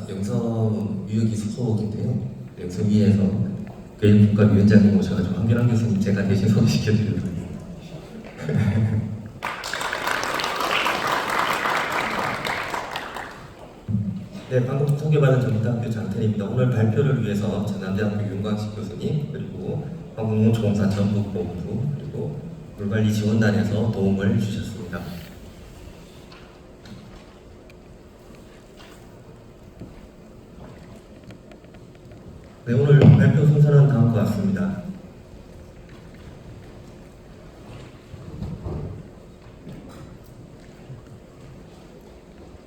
제가 영서유역이 소속인데요. 영서위에서 교육국가위원장님 오셔가지고 황교안 교수님 제가 대신 소개시켜드리려고 합니다. 네, 방금 소개받은 전문대학교 장태리입니다. 오늘 발표를 위해서 전남대학교 윤광식 교수님 그리고 항공공조공사 전북본부 그리고 물관리 지원단에서 도움을 주셨습니다. 네, 오늘 발표 순서는 다음과 같습니다.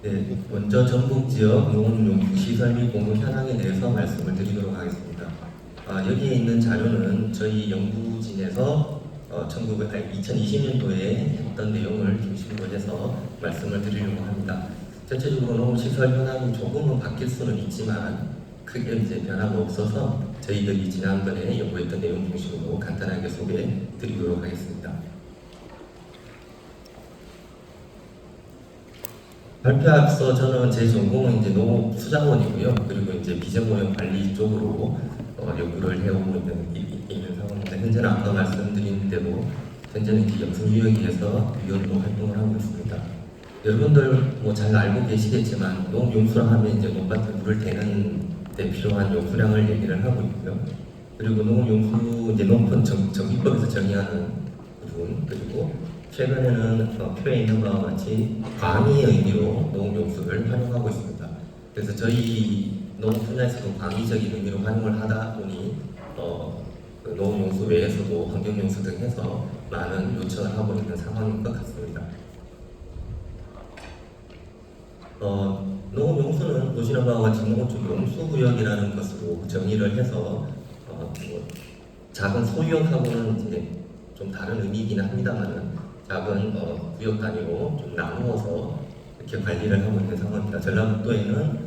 네, 먼저 전북 지역 농업용품 시설 및 공급 현황에 대해서 말씀을 드리도록 하겠습니다. 여기에 있는 자료는 저희 연구진에서 2020년도에 했던 내용을 중심으로 해서 말씀을 드리려고 합니다. 전체적으로 농업시설 현황이 조금은 바뀔 수는 있지만 크게 이제 변화가 없어서 저희들이 지난번에 연구했던 내용 중심으로 간단하게 소개해 드리도록 하겠습니다. 발표 앞서 저는 제 전공은 이제 농업수자원이고요. 그리고 이제 비정보용 관리 쪽으로 연구를 해오고 있는 상황입니다. 현재는 아까 말씀드린 대로 현재는 이제 영성유역에서 위원으로 활동을 하고 있습니다. 여러분들 뭐 잘 알고 계시겠지만 농용수라 하면 이제 논밭에 물을 대는 데 필요한 용수량을 얘기를 하고 있고요. 그리고 농용수 이제 농촌 정비법에서 정의하는 부분 그리고 최근에는 표에 있는 바와 같이 광의의 의미로 농용수를 활용하고 있습니다. 그래서 저희 농업 분야에서도 광의적인 의미로 활용을 하다 보니 그 농용수 외에서도 환경용수 등 해서 많은 요청을 하고 있는 상황인 것 같습니다. 농업용수는 보시는 바와 같이 농업적 용수구역이라는 것으로 정의를 해서 작은 소유역하고는 이제 좀 다른 의미이긴 합니다만은 작은 구역 단위로 좀 나누어서 이렇게 관리를 하고 있는 상황입니다. 전라북도에는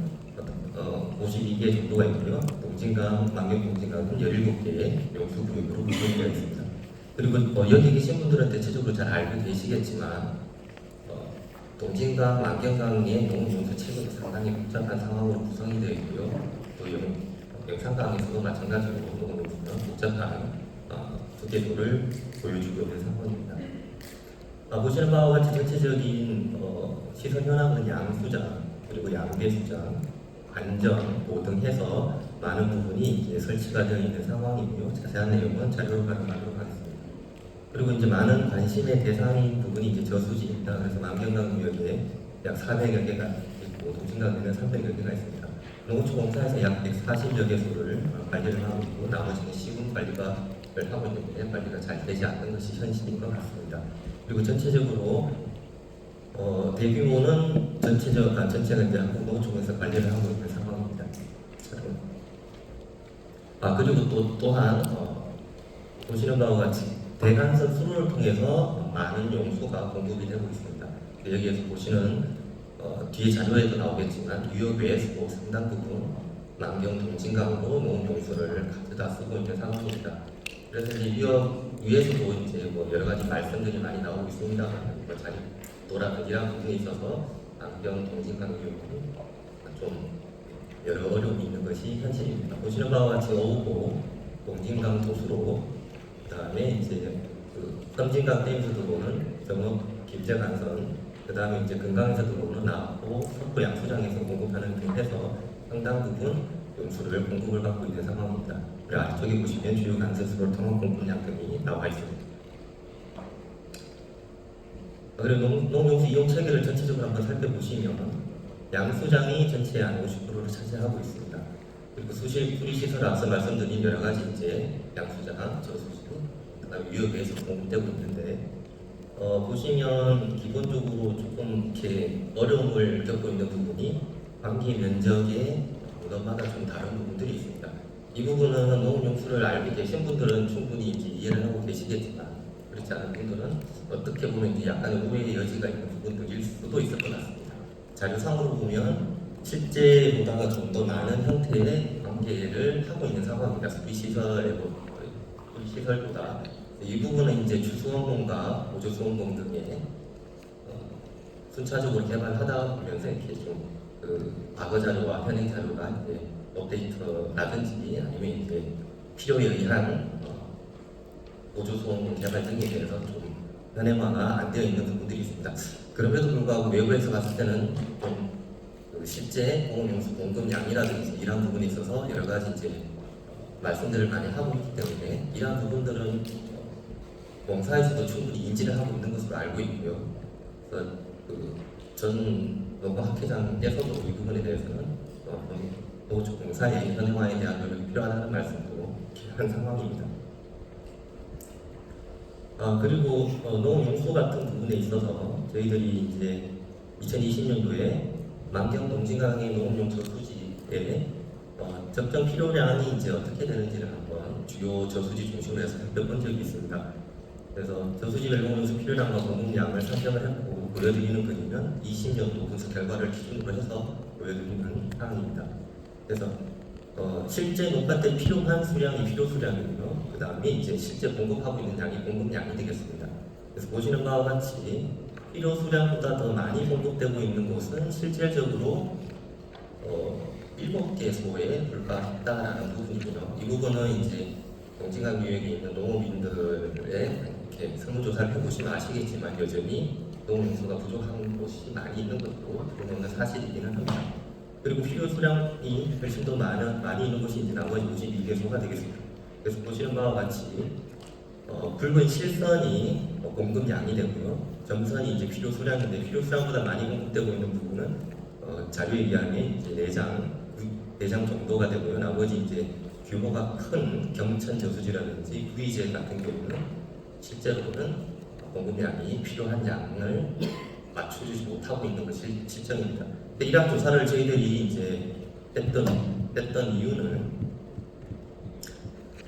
52개 정도가 있고요. 동진강, 만경동진강은 17개의 용수구역으로 구성되어 있습니다. 그리고 여기 계신 분들은 대체적으로 잘 알고 계시겠지만 동진강, 만경강의 농업용수 체계도 상당히 복잡한 상황으로 구성이 되어 있고요. 또 영산강에서도 마찬가지로 농업용수는 복잡한 구제도를 보여주고 있는 상황입니다. 보시는 바와 같이 전체적인 시설 현황은 양수장, 그리고 양배수장, 안전, 등 해서 많은 부분이 이제 설치가 되어 있는 상황이고요. 자세한 내용은 자료로 활용하도록 하겠습니다. 그리고 이제 많은 관심의 대상인 부분이 이제 저수지입니다. 그래서 만경강 구역에 약 400여 개가 있고 동진강에는 300여 개가 있습니다. 농어촌공사에서 약 140여 개소를 관리를 하고 있고 나머지는 시군 관리를 하고 있는데 관리가 잘 되지 않는 것이 현실인 것 같습니다. 그리고 전체적으로 대규모는 전체가 이제 한국농어촌에서 관리를 하고 있는 상황입니다. 그리고 또한 보시는 바와 같이 대간선 수로를 통해서 많은 용수가 공급이 되고 있습니다. 여기에서 보시는 뒤에 자료에도 나오겠지만 유역 외에서도 상당 부분 만경 동진강으로 농업용수를 가져다 쓰고 있는 상황입니다. 그래서 이제 유역 위에서도 이제 뭐 여러 가지 말씀들이 많이 나오고 있습니다만 자리 노라든지랑 부분에 있어서 만경 동진강 유역은 좀 여러 어려움이 있는 것이 현실입니다. 보시는 바와 같이 어우고 동진강 도수로 그다음에 이제 섬진강 댐에서 들어오는 정읍 길재간선, 그다음에 이제 금강에서 들어오는 나포, 석포 양수장에서 공급하는 등 해서 상당 부분 용수를 공급을 받고 있는 상황입니다. 그리고 아래쪽에 보시면 주요 간선수를 통한 공급량 등이 나와 있습니다. 그리고 농용수 이용 체계를 전체적으로 한번 살펴보시면 양수장이 전체의 한 50%를 차지하고 있습니다. 그리고 수리시설 앞서 말씀드린 여러 가지 이제 양수장, 저수지, 그다음에 유역에서 공급되고 있는데 보시면 기본적으로 조금 이렇게 어려움을 겪고 있는 부분이 관계 면적의 무덤마다 좀 다른 부분들이 있습니다. 이 부분은 농업용수를 알고 계신 분들은 충분히 이제 이해를 하고 계시겠지만 그렇지 않은 분들은 어떻게 보면 이제 약간의 오해의 여지가 있는 부분들일 수도 있을 것 같습니다. 자료상으로 보면 실제보다가 좀 더 많은 형태의 관계를 하고 있는 상황입니다. 시설보다 이 부분은 이제 주수원공과 보조수원공 등의 순차적으로 개발하다 보면서 이렇게 좀 과거 자료와 현행 자료가 이제 업데이트라든지 아니면 이제 필요에 의한 보조소음 개발 등에 대해서 좀 현행화가 안 되어 있는 부분들이 있습니다. 그럼에도 불구하고 외부에서 봤을 때는 좀 실제 공업용수 공급량이라든지 이러한 부분에 있어서 여러 가지 이제 말씀들을 많이 하고 있기 때문에 이러한 부분들은 공사에서도 충분히 인지를 하고 있는 것으로 알고 있고요. 그래서 전 농업학회장께서도 이 부분에 대해서는 공사의 현행화에 대한 노력이 필요하다는 말씀도 한 상황입니다. 그리고 농업용수 같은 부분에 있어서 저희들이 이제 2020년도에 만경 동진강의 농업용수 수지에 적정 필요량이 이제 어떻게 되는지를 한번 주요 저수지 중심으로 해서 살펴본 적이 있습니다. 그래서 저수지별 농업용수 필요량과 공급량을 산정을 했고 보여드리는 그림은 20년도 분석 결과를 기준으로 해서 보여드리는 사항입니다. 그래서 실제 농가 때 필요한 수량이 필요 수량이고요. 그 다음에 이제 실제 공급하고 있는 양이 공급량이 되겠습니다. 그래서 보시는 바와 같이 필요 수량보다 더 많이 공급되고 있는 곳은 실질적으로 7개소에 불과했다라는 부분이고요. 이 부분은 이제 동진강 유역에 있는 농업인들의 이렇게 설문조사를 해보시면 아시겠지만 여전히 농업용수가 부족한 곳이 많이 있는 것도 드러내는 사실이기는 합니다. 그리고 필요 수량이 훨씬 더 많이 있는 곳이 이제 나머지 52개소가 되겠습니다. 그래서 보시는 바와 같이 붉은 실선이 공급량이 되고요. 점선이 이제 필요 수량인데 필요 수량보다 많이 공급되고 있는 부분은 자료에 의하면 이제 4장 정도가 되고요. 나머지 이제 규모가 큰 경천 저수지라든지 구이제 같은 경우는 실제로는 공급량이 필요한 양을 맞춰주지 못하고 있는 것이 실정입니다. 이러한 조사를 저희들이 이제 했던 이유는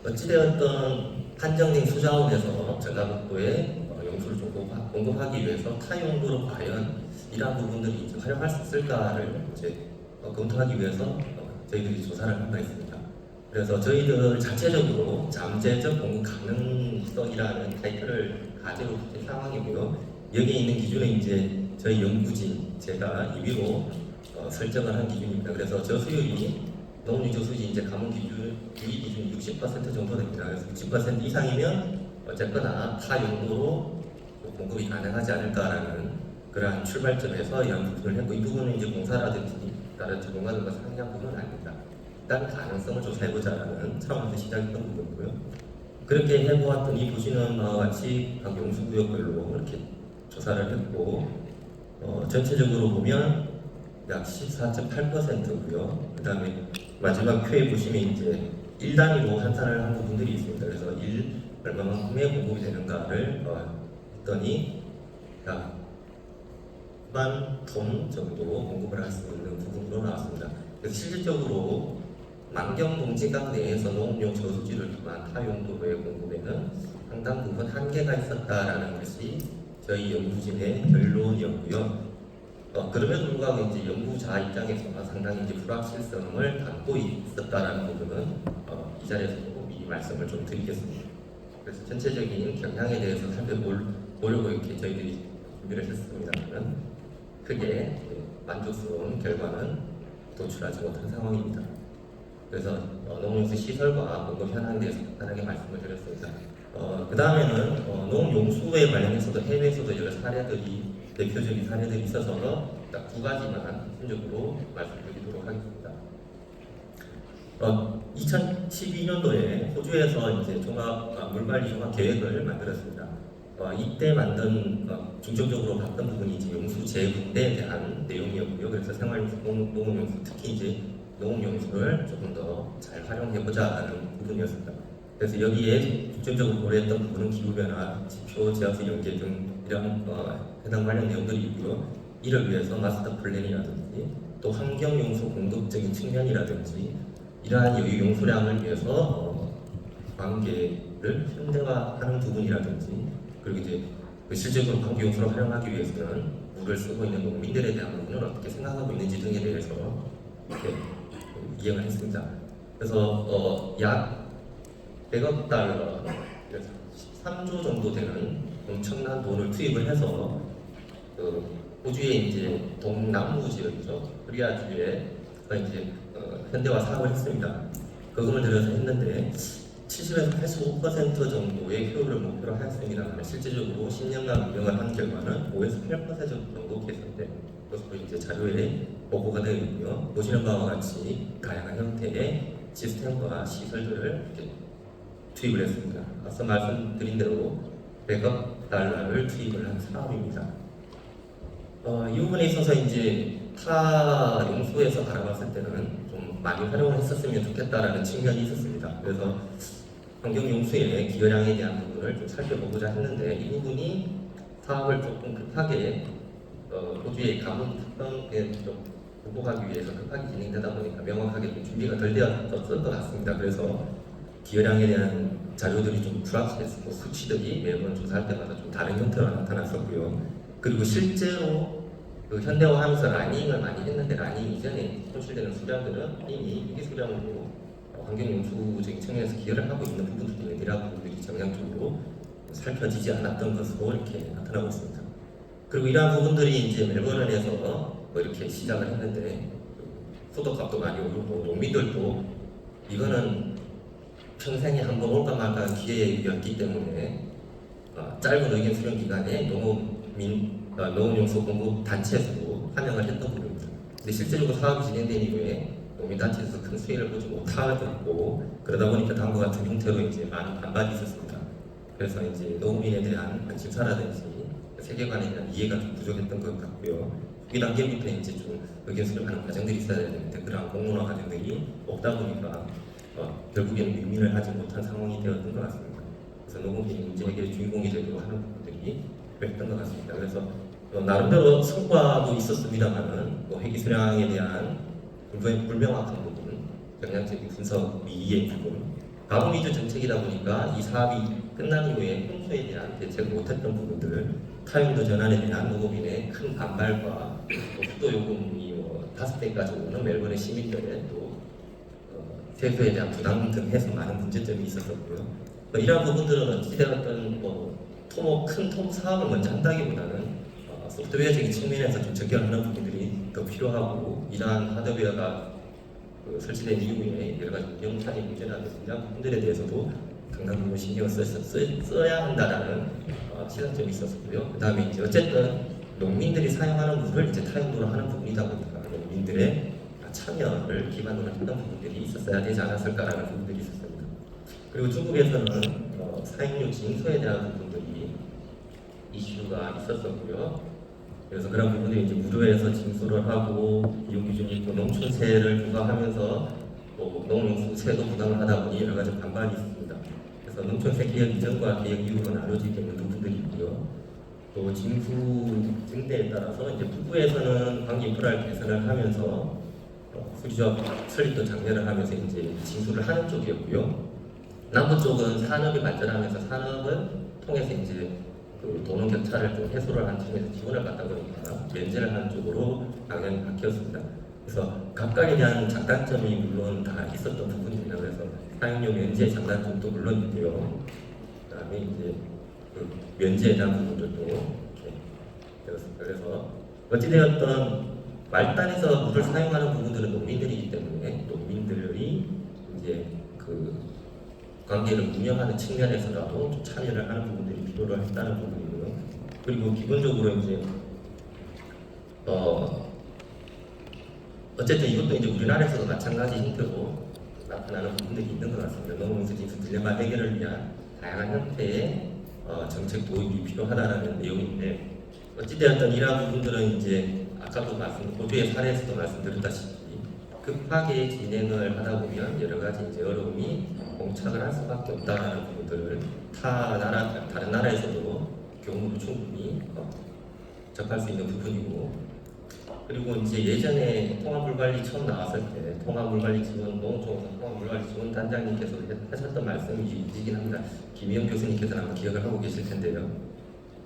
어찌되었던 한정된 수자원에서 전라북도에 용수를 좀 공급하기 위해서 타용도로 과연 이러한 부분들이 이제 활용할 수 있을까를 이제 검토하기 위해서 저희들이 조사를 한 바 있습니다. 그래서 저희들 자체적으로 잠재적 공급 가능성이라는 타이틀을 가지고 있는 상황이고요. 여기에 있는 기준은 이제 저희 연구진 제가 임의로 설정을 한 기준입니다. 그래서 저수율이 농업용 저수지 이제 가뭄 기준 유의 기준이 60% 정도 됩니다. 그래서 60% 이상이면 어쨌거나 타 용도로 공급이 가능하지 않을까라는 그러한 출발점에서 이런 부분을 했고 이 부분은 이제 공사라든지 다른 전문가들과 상의한 부분은 아닙니다. 일단 가능성을 조사해보자라는 차원에서 시작했던 부분이고요. 그렇게 해보았더니 보시는 바와 같이 각 용수구역별로 이렇게 조사를 했고 전체적으로 보면 약 14.8%고요. 그 다음에 마지막 표에 보시면 이제 1단위로 환산을 한 부분들이 있습니다. 그래서 얼마만큼의 공급이 되는가를 했더니 약 9만 톤 정도 공급을 할 수 있는 부분으로 나왔습니다. 그래서 실질적으로 만경 동진강 내에서 농업용 저수지를 통한 타용도로의 공급에는 상당 부분 한계가 있었다라는 것이 저희 연구진의 결론이었고요. 그럼에도 불구하고 이제 연구자 입장에서 상당히 이제 불확실성을 담고 있었다라는 부분은 이 자리에서도 미리 말씀을 좀 드리겠습니다. 그래서 전체적인 경향에 대해서 살펴보려고 이렇게 저희들이 준비를 했습니다만 크게 만족스러운 결과는 도출하지 못한 상황입니다. 그래서 농업용수 시설과 공급 현황에 대해서 간단하게 말씀을 드렸습니다. 그 다음에는 농업용수에 관련해서도 해외에서도 여러 사례들이 대표적인 사례들이 있어서 딱 2가지만 핵심적으로 말씀드리도록 하겠습니다. 2012년도에 호주에서 이제 물관리 종합 계획을 만들었습니다. 이때 만든 중점적으로 봤던 부분이 이제 용수 재분배에 대한 내용이었고요. 그래서 생활용수, 농업용수, 특히 이제 농업용수를 조금 더 잘 활용해보자라는 부분이었습니다. 그래서 여기에 중점적으로 고려했던 부분은 기후변화, 지표, 제압수 연계 등 이런 해당 관련 내용들이 있고요. 이를 위해서 마스터 플랜이라든지 또 환경용수 공급적인 측면이라든지 이러한 여유 용수량을 위해서 관계를 현대화하는 부분이라든지 그리고 이제 실질적으로 환경용수를 활용하기 위해서는 물을 쓰고 있는 농민들에 대한 부분을 어떻게 생각하고 있는지 등에 대해서 이렇게 이행을 했습니다. 그래서 약 100억 달러, 13조 정도 되는 엄청난 돈을 투입을 해서 호주의 이제 동남부 지역이죠. 코리아주에 이제 현대화 사업을 했습니다. 거금을 들여서 했는데 70에서 85% 정도의 효율을 목표로 하였습니다만 실제적으로 10년간 운영을 한 결과는 5에서 8% 정도 개선된 것으로 이제 자료에 보고가 되어 있고요. 보시는 바와 같이 다양한 형태의 시스템과 시설들을 이렇게 투입을 했습니다. 앞서 말씀드린 대로 100억 달러를 투입을 한 사업입니다. 이 부분에 있어서 이제 타 용수에서 바라봤을 때는 좀 많이 활용을 했었으면 좋겠다라는 측면이 있었습니다. 그래서 환경 용수의 기여량에 대한 부분을 좀 살펴보고자 했는데 이 부분이 사업을 조금 급하게 호주의 가뭄 특성에 좀 극복하기 위해서 급하게 진행되다 보니까 명확하게 좀 준비가 덜 되었을 것 같습니다. 그래서 기여량에 대한 자료들이 좀 불확실했고 수치들이 매번 조사할 때마다 좀 다른 형태로 나타났었고요. 그리고 실제로 그 현대화하면서 라닝을 많이 했는데 라닝 이전에 손실되는 수량들은 이미 유기 수량으로 환경용수적인 측면에서 기여를 하고 있는 부분들이 내리락 부분들이 정량적으로 살펴지지 않았던 것으로 이렇게 나타나고 있습니다. 그리고 이러한 부분들이 이제 멜버른에서 뭐 이렇게 시작을 했는데 소득값도 많이 오르고 농민들도 이거는 평생에 한 번 올까 말까 기회였기 때문에 짧은 의견 수렴 기간에 농업용수 공급 단체에서도 환영을 했던 부분입니다. 근데 실제적으로 사업이 진행된 이후에 농민단체에서 큰 수혜를 보지 못하고 있고 그러다 보니까 다음과 같은 형태로 이제 많은 반발이 있었습니다. 그래서 이제 농민에 대한 관심사라든지 세계관에 대한 이해가 좀 부족했던 것 같고요. 이 단계부터 이제 좀 의견 수렴하는 과정들이 있어야 되는데 그런 공론화 과정들이 없다 보니까 결국에는 유민을 하지 못한 상황이 되었던 것 같습니다. 그래서 농업인이 문제 해결의 주인공이 되도록 하는 부분들이 그랬던 것 같습니다. 그래서 나름대로 성과도 있었습니다만은 회계 수량에 대한 불명확한 부분, 영양적인 분석 미이의 부분, 가뭄 위주 정책이다 보니까 이 사업이 끝난 이후에 홍수에 대한 대책을 못했던 부분들, 타임도 전환에 대한 농업인의 큰 반발과 수도 요금이 5배까지 오는 멜버른 시민들의 또 세수에 대한 부담 등 해서 많은 문제점이 있었었고요. 이러한 부분들은 어찌되었든 큰 토목 사업을 먼저 한다기보다는 소프트웨어적인 측면에서 좀 적용하는 부분들이 더 필요하고 이러한 하드웨어가 설치된 이후에 여러 가지 운영상의 문제라든지 이런 부분들에 대해서도 상당 부분 신경을 써야 한다라는 시사점이 있었고요. 그 다음에 이제 어쨌든 농민들이 사용하는 물을 이제 타용도로 하는 부분이다 보니까 농민들의 참여를 기반으로 했던 부분들이 있었어야 되지 않았을까라는 부분들이 있었습니다. 그리고 중국에서는 사용료 징수에 대한 부분들이 이슈가 있었었고요. 그래서 그런 부분들이 이제 무료에서 징수를 하고 이용 기준이 있고 농촌세를 부과하면서 또 농용수세도 부담을 하다 보니 여러 가지 반발이 있습니다. 그래서 농촌세 개혁 이전과 개혁 이후로 나눠지게 있는 부분들이 있고요. 또 징수 증대에 따라서 이제 북부에서는 관계 인프라를 개선을 하면서 수리조합 설립도 장려를 하면서 이제 징수를 하는 쪽이었고요. 남부 쪽은 산업이 발전하면서 산업을 통해서 이제 그 도농 격차를 좀 해소를 한 측면에서 지원을 받다 보니까 면제를 하는 쪽으로 방향이 바뀌었습니다. 그래서 각각에 대한 장단점이 물론 다 있었던 부분입니다. 그래서 사용료 면제 장단점도 물론 있고요. 그다음에 이제 그 면제에 대한 부분들도 이렇게 되었습니다. 그래서 어찌되었던 말단에서 물을 사용하는 부분들은 농민들이기 때문에 농민들이 이제 그 관계를 운영하는 측면에서라도 좀 참여를 하는 부분들이 필요로 했다는 부분이고요. 그리고 기본적으로 이제 어쨌든 이것도 이제 우리나라에서도 마찬가지 형태로 나타나는 부분들이 있는 것 같습니다. 농업용수 징수 딜레마 해결을 위한 다양한 형태의 정책 도입이 필요하다는 내용인데 어찌되었든 이러한 부분들은 이제 아까도 호주의 사례에서도 말씀드렸다시피 급하게 진행을 하다 보면 여러 가지 이제 어려움이 봉착을 할 수밖에 없다는 부분들을 다른 나라에서도 경험으로 충분히 접할 수 있는 부분이고 그리고 이제 예전에 통합물관리 처음 나왔을 때 통합물관리 지원 농촌 통합물관리 지원 단장님께서 하셨던 말씀이 이긴 합니다. 김희영 교수님께서는 아마 기억을 하고 계실 텐데요.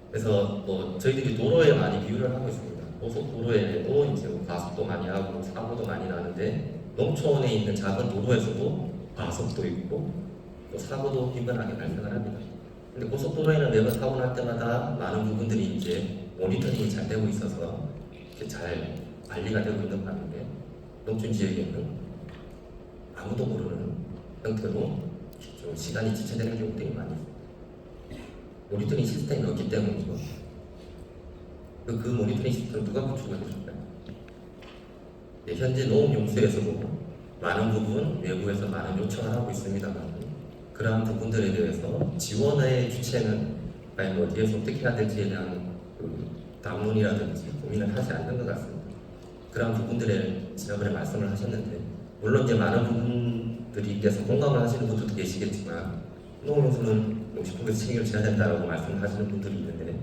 그래서 저희들이 도로에 많이 비유를 하고 있습니다. 고속도로에도 이제 과속도 많이 하고 사고도 많이 나는데 농촌에 있는 작은 도로에서도 과속도 있고 또 사고도 빈번하게 발생을 합니다. 근데 고속도로에는 매번 사고 날 때마다 많은 부분들이 이제 모니터링이 잘 되고 있어서 이렇게 잘 관리가 되고 있는 반면에 농촌 지역에는 아무도 모르는 형태로 좀 시간이 지체되는 경우들이 많이 있습니다. 모니터링 시스템이 없기 때문이죠. 그 모니터링 시스템 누가 구축을 해줄까요? 네, 현재 농업용수에서도 많은 부분 외부에서 많은 요청을 하고 있습니다만 그러한 부분들에 대해서 지원의 주체는 과연 어디에서 어떻게 해야 될지에 대한 담론이라든지 고민을 하지 않는 것 같습니다. 그러한 부분들에 지난번에 말씀을 하셨는데 물론 이제 많은 부분들이께서 공감을 하시는 분들도 계시겠지만 농업용수는 농식품에서 책임을 져야 된다고 말씀을 하시는 분들이 있는데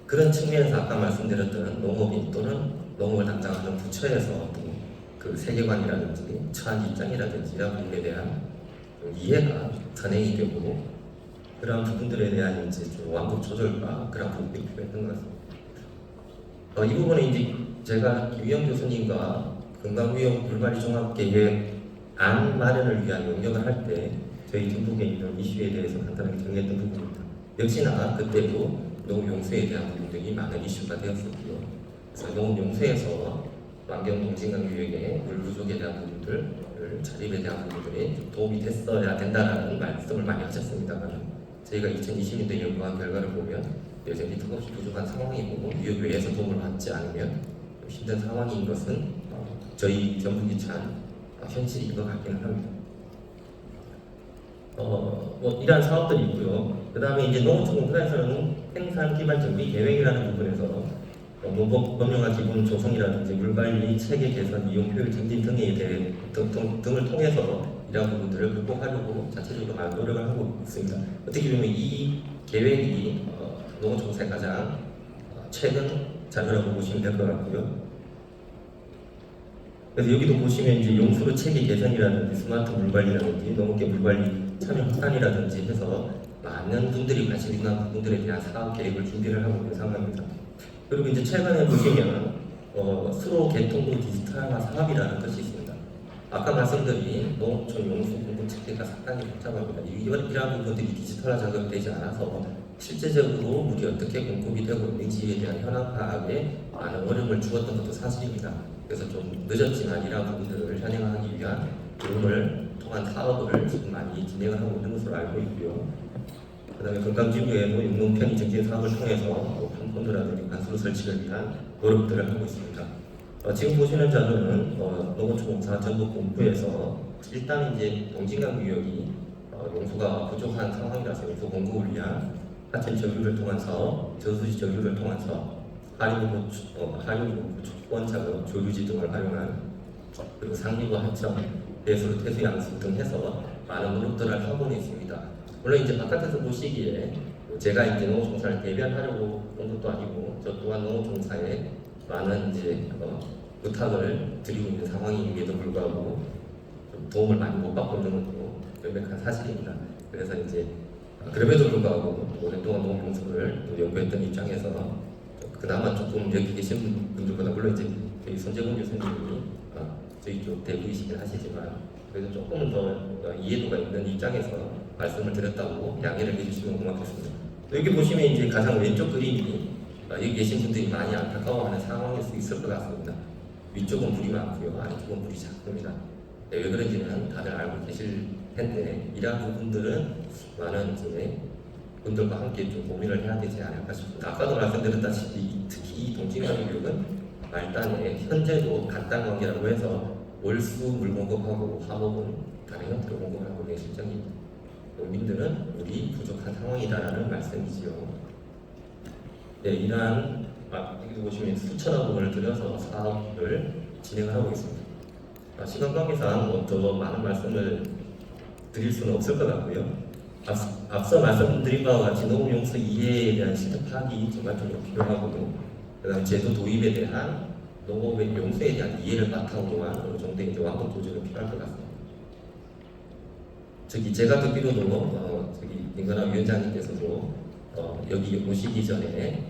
그런 측면에서 아까 말씀드렸던 농업인 또는 농업을 담당하는 부처에서 그 세계관이라든지 처한 입장이라든지 이런 부분에 대한 이해가 선행이 되고 그런 부분들에 대한 이제 좀 완급 조절과 그런 부분들이 필요했던 것 같습니다. 이 부분은 이제 제가 김희영 교수님과 건강위험 물관리 종합계획 안 마련을 위한 용역을 할 때 저희 전국에 있는 이슈에 대해서 간단하게 정리했던 부분입니다. 역시나 그때도 농업용수에 대한 부분들이 많은 이슈가 되었었고요. 그래서 농업용수에서 환경동진강유역의 물 부족에 대한 부분들, 자립에 대한 부분들이 도움이 됐어야 된다는 말씀을 많이 하셨습니다만 저희가 2020년대 연구한 결과를 보면 여전히 턱없이 부족한 상황이고 유역 외에서 도움을 받지 않으면 힘든 상황인 것은 저희 전국이찬 현실인 것 같기는 합니다. 이러한 사업들이 있고요. 그 다음에 이제 농어촌공사에서는 생산 기반 정비 계획이라는 부분에서 농업법령과 기본 조성이라든지 물관리 체계 개선, 이용 효율 증진 등에 대해 등을 통해서 이러한 부분들을 극복하려고 자체적으로 많은 노력을 하고 있습니다. 어떻게 보면 이 계획이 농어촌공사의 가장 최근 자료라고 보시면 될 것 같고요. 그래서 여기도 보시면 이제 용수로 체계 개선이라든지 스마트 물관리라든지 농업계 물관리 참여 확산이라든지 해서 많은 분들이 관심 있는 부분들에 대한 사업 계획을 준비를 하고 있는 상황입니다. 그리고 이제 최근에 보시면 수로 개통도 디지털화 사업이라는 것이 있습니다. 아까 말씀드린 농촌 용수 공급 체계가 상당히 복잡합니다. 이러한 부분들이 디지털화 작업되지 않아서 실제적으로 물이 어떻게 공급이 되고 있는지에 대한 현황 파악에 많은 어려움을 주었던 것도 사실입니다. 그래서 좀 늦었지만 이러한 부분들을 현행하기 위한 도움을 통한 사업을 지금 많이 진행을 하고 있는 것으로 알고 있고요. 그 다음에 건강지구에도 용농 편의 증진 사업을 통해서 팜폰드라든지 관수로 설치를 위한 노력들을 하고 있습니다. 지금 보시는 자료는 농어촌공사 전북본부에서 일단 이제 동진강 유역이 용수가 부족한 상황이라서 용수 공급을 위한 하천 저류를 통한 사업, 저수지 저류를 통한 사업, 하류부 촉권 작업, 조류지 등을 활용한 그리고 상류부 하천, 배수로 태수 양수 등 해서 많은 노력들을 하고는 있습니다. 물론 이제 바깥에서 보시기에 제가 이제 농어촌공사를 대변하려고 온 것도 아니고 저 또한 농어촌공사에 많은 이제 부탁을 드리고 있는 상황임에도 불구하고 좀 도움을 많이 못 받고 있는 것도 명백한 사실입니다. 그래서 이제 그럼에도 불구하고 오랫동안 농업용수를 연구했던 입장에서 그나마 조금 여기 계신 분들보다 물론 이제 저희 손재근 교수님이 저희 쪽 대부이시긴 하시지만 그래도 조금은 더 이해도가 있는 입장에서 말씀을 드렸다고 양해를 해주시면 고맙겠습니다. 여기 보시면 이제 가장 왼쪽 그림이 여기 계신 분들이 많이 안타까워하는 상황일 수 있을 것 같습니다. 위쪽은 물이 많고요, 아래쪽은 물이 작습니다. 왜 그런지는 다들 알고 계실 텐데 이러한 부분들은 많은 이제 분들과 함께 좀 고민을 해야 되지 않을까 싶습니다. 아까도 말씀드렸다시피 특히 이 동진강 유역은 말단에 현재도 간단 관계라고 해서 월수 물 공급하고 화목은 다른 형태로 공급을 하고 있는 실정입니다. 농민들은 물이 부족한 상황이다라는 말씀이지요. 네, 이러한 여기 보시면 수천억 원을 들여서 사업을 진행을 하고 있습니다. 시간 관계상 더 많은 말씀을 드릴 수는 없을 것 같고요. 앞서 말씀드린 바와 같이 농업용수 이해에 대한 시대 파악이 정말 좀 필요하고 그다음에 제도 도입에 대한 농업의 용수에 대한 이해를 바탕으로 한 어느 정도의 이제 완급 조절이 필요할 것 같습니다. 제가 듣기로도 임건환 위원장님께서도 여기 오시기 전에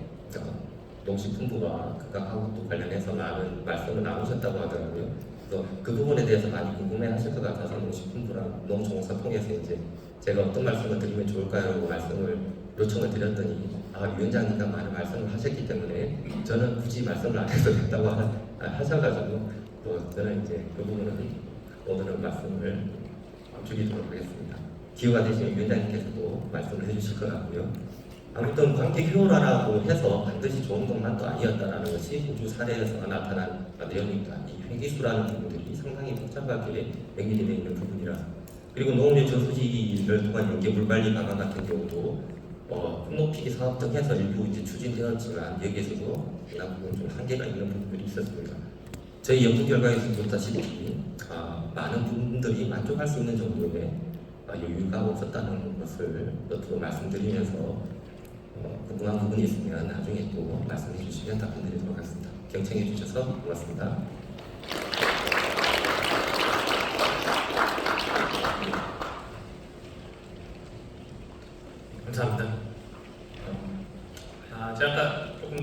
농식품부가 극악하고도 관련해서 많은 말씀을 나누셨다고 하더라고요. 그래서 그 부분에 대해서 많이 궁금해하실 것 같아서 농식품부랑 농정사 통해서 이제 제가 어떤 말씀을 드리면 좋을까요? 라고 말씀을 요청을 드렸더니 위원장님과 많은 말씀을 하셨기 때문에 저는 굳이 말씀을 안 해도 된다고 하셔가지고 또 저는 이제 그 부분은 오늘은 말씀을 줄이도록 하겠습니다. 기회가 되시면 위원장님께서도 말씀을 해주실 것 같고요. 아무튼 관객 효율화라고 해서 반드시 좋은 것만도 아니었다라는 것이 호주 사례에서 나타난 내용입니다. 이 회기수라는 부분들이 상당히 복잡하게 연결이 되어 있는 부분이라, 그리고 농업용 저수지를 통한 연계 물관리 방안 같은 경우도 풍록피기 사업 등 해서 일부 이제 추진되었지만 여기에서도 해당 부분 좀 한계가 있는 부분들이 있었습니다. 저희 연구 결과에서 보다시피 많은 분들이 만족할 수 있는 정도의 여유가 없었다는 것을 또 말씀드리면서 궁금한 부분이 있으면 나중에 또 말씀해 주시면 답변드리도록 하겠습니다. 경청해 주셔서 고맙습니다. 감사합니다. 제가 아까 조금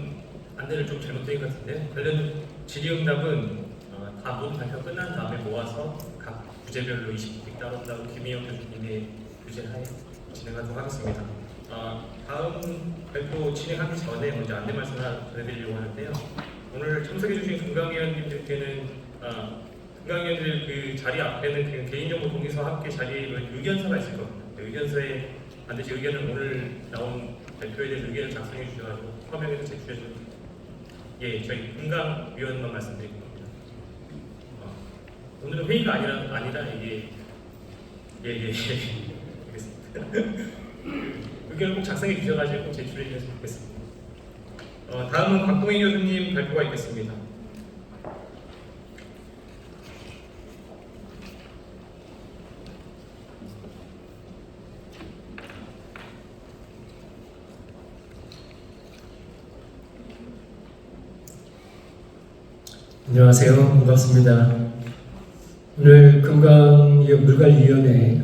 안내를 좀 잘못드린 것 같은데, 관련 질의응답은 다 모든 발표 끝난 다음에 모아서 각 부제별로 20분 따른다고 김희영 교수님의 부제하에 진행하도록 하겠습니다. 다음 발표 진행하기 전에 먼저 안내 말씀 하나 전해드리려고 하는데요. 오늘 참석해주신 금강위원님들께는 금강위원들 그 자리 앞에는 그 개인정보 동의서와 함께 자리에 의견서가 있을 겁니다. 의견서에 반드시 의견을 오늘 나온 발표에 대해서 의견을 작성해 주셔가지고 서명해서 제출해 주세요. 예, 저희 금강위원만 말씀드릴 겁니다. 오늘은 회의가 아니라 이게 알겠습니다. 의견을 꼭 작성해 주셔가지고 제출해 주셨으면 좋겠습니다. 다음은 곽동희 교수님 발표가 있겠습니다. 안녕하세요. 반갑습니다. 오늘 금강물관리위원회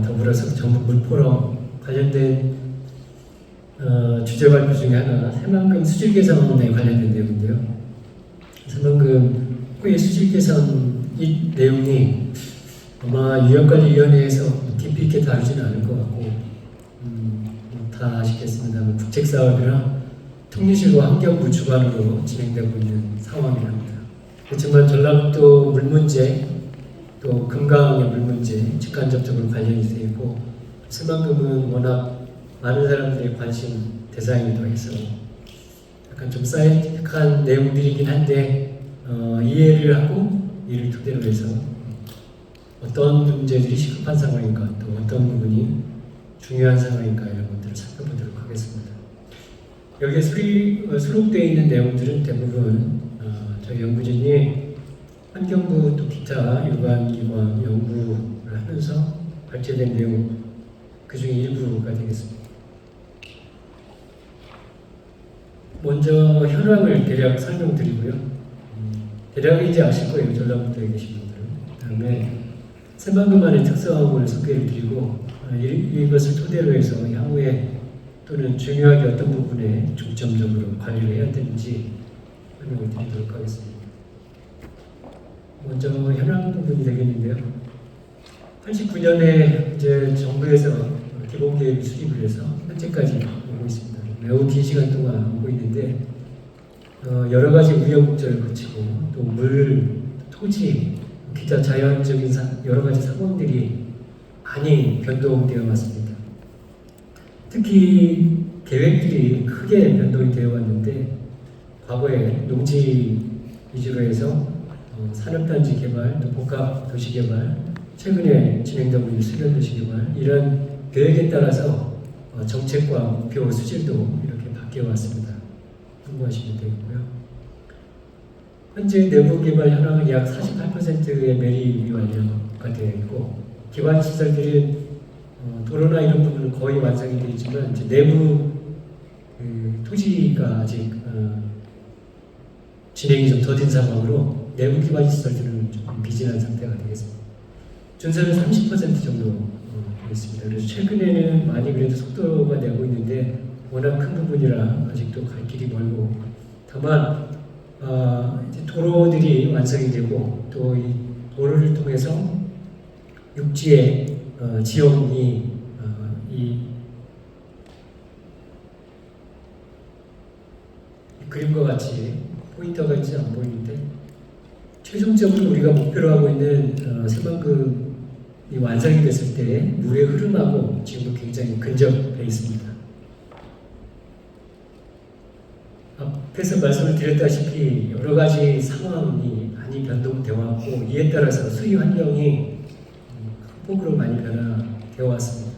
더불어서 전국 물포럼 관련된 주제 발표 중에 하나 새만금 수질 개선에 관련된 내용인데요. 새만금 후의 수질 개선 이 내용이 아마 유형관리위원회에서 깊이 있게 다루지는 않을 것 같고 다 아시겠습니다만 국책사업이나 통일시와 환경부 주관으로 진행되고 있는 상황입니다. 그렇지만 전라북도 물 문제, 또 금강의 물 문제 직간접적으로 관련이 되어 있고 새만금은 워낙 많은 사람들의 관심 대상이기도 해서 약간 좀 사이언티픽한 내용들이긴 한데 이해를 하고 이를 토대로 해서 어떤 문제들이 시급한 상황인가, 또 어떤 부분이 중요한 상황인가 이런 것들을 살펴보도록 하겠습니다. 여기에 수록되어 있는 내용들은 대부분 저희 연구진이 환경부 또 기타 유관기관 연구를 하면서 발제된 내용 그 중에 일부가 되겠습니다. 먼저 현황을 대략 설명드리고요. 대략 이제 아실 거예요. 전라북도에 계신 분들은. 그다음에 새만금만의 특성을 소개를 드리고 이것을 토대로 해서 향후에 또는 중요하게 어떤 부분에 중점적으로 관리를 해야 되는지 설명을 드리도록 하겠습니다. 먼저 현황 부분이 되겠는데요. 89년에 이제 정부에서 기본계획 수립을 해서 현재까지 오고 있습니다. 매우 긴 시간 동안 오고 있는데 여러 가지 우여곡절을 거치고 또 물, 토지, 기타 자연적인 여러 가지 상황들이 많이 변동되어 왔습니다. 특히 계획들이 크게 변동이 되어 왔는데 과거에 농지 위주로 해서 산업단지 개발, 또 복합 도시 개발, 최근에 진행되고 있는 수변도시 개발 이런 계획에 따라서 정책과 목표 수질도 이렇게 바뀌어 왔습니다. 참고하시면 되겠고요. 현재 내부 개발 현황은 약 48%의 매립 완료가 되어 있고 기반 시설들은 도로나 이런 부분은 거의 완성이 되어 있지만 이제 내부 토지가 아직 진행이 좀 더딘 상황으로 내부 기반 시설들은 좀 비진한 상태가 되겠습니다. 준설은 30% 정도 되겠습니다. 그래서 최근에는 많이 그래도 속도가 내고 있는데 워낙 큰 부분이라 아직도 갈 길이 멀고 다만 이제 도로들이 완성이 되고 또 이 도로를 통해서 육지의 지형이 이 그림과 같이 포인터가 이제 안 보이는데 최종적으로 우리가 목표로 하고 있는 새만금이 완성이 됐을 때 물의 흐름하고 지금은 굉장히 근접해 있습니다. 앞에서 말씀을 드렸다시피 여러 가지 상황이 많이 변동되어 왔고 이에 따라서 수위 환경이 큰 폭으로 많이 변화되어 왔습니다.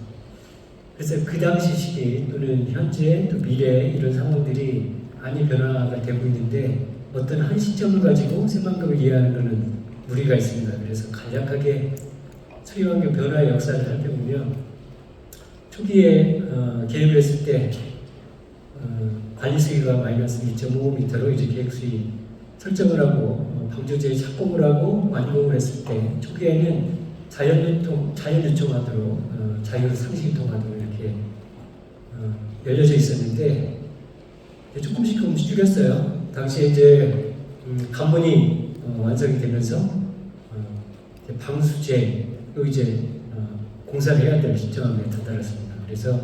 그래서 그 당시 시기 또는 현재 또 미래 이런 상황들이 많이 변화가 되고 있는데 어떤 한 시점을 가지고 새만금을 이해하는 것은 무리가 있습니다. 그래서 간략하게 수위 환경 변화의 역사를 살펴보면 초기에 개입을 했을 때 관리 수위가 마이너스 2.5m로 이제 계획 수위 설정을 하고 방조제에 착공을 하고 완공을 했을 때 초기에는 자연 유통하도록 자유 상시 유통하도록 이렇게 열려져 있었는데 조금씩 줄였어요. 당시에 이제 관문이 완성이 되면서 방수제로 이제 공사를 해야 될 시점에 다다랐습니다. 그래서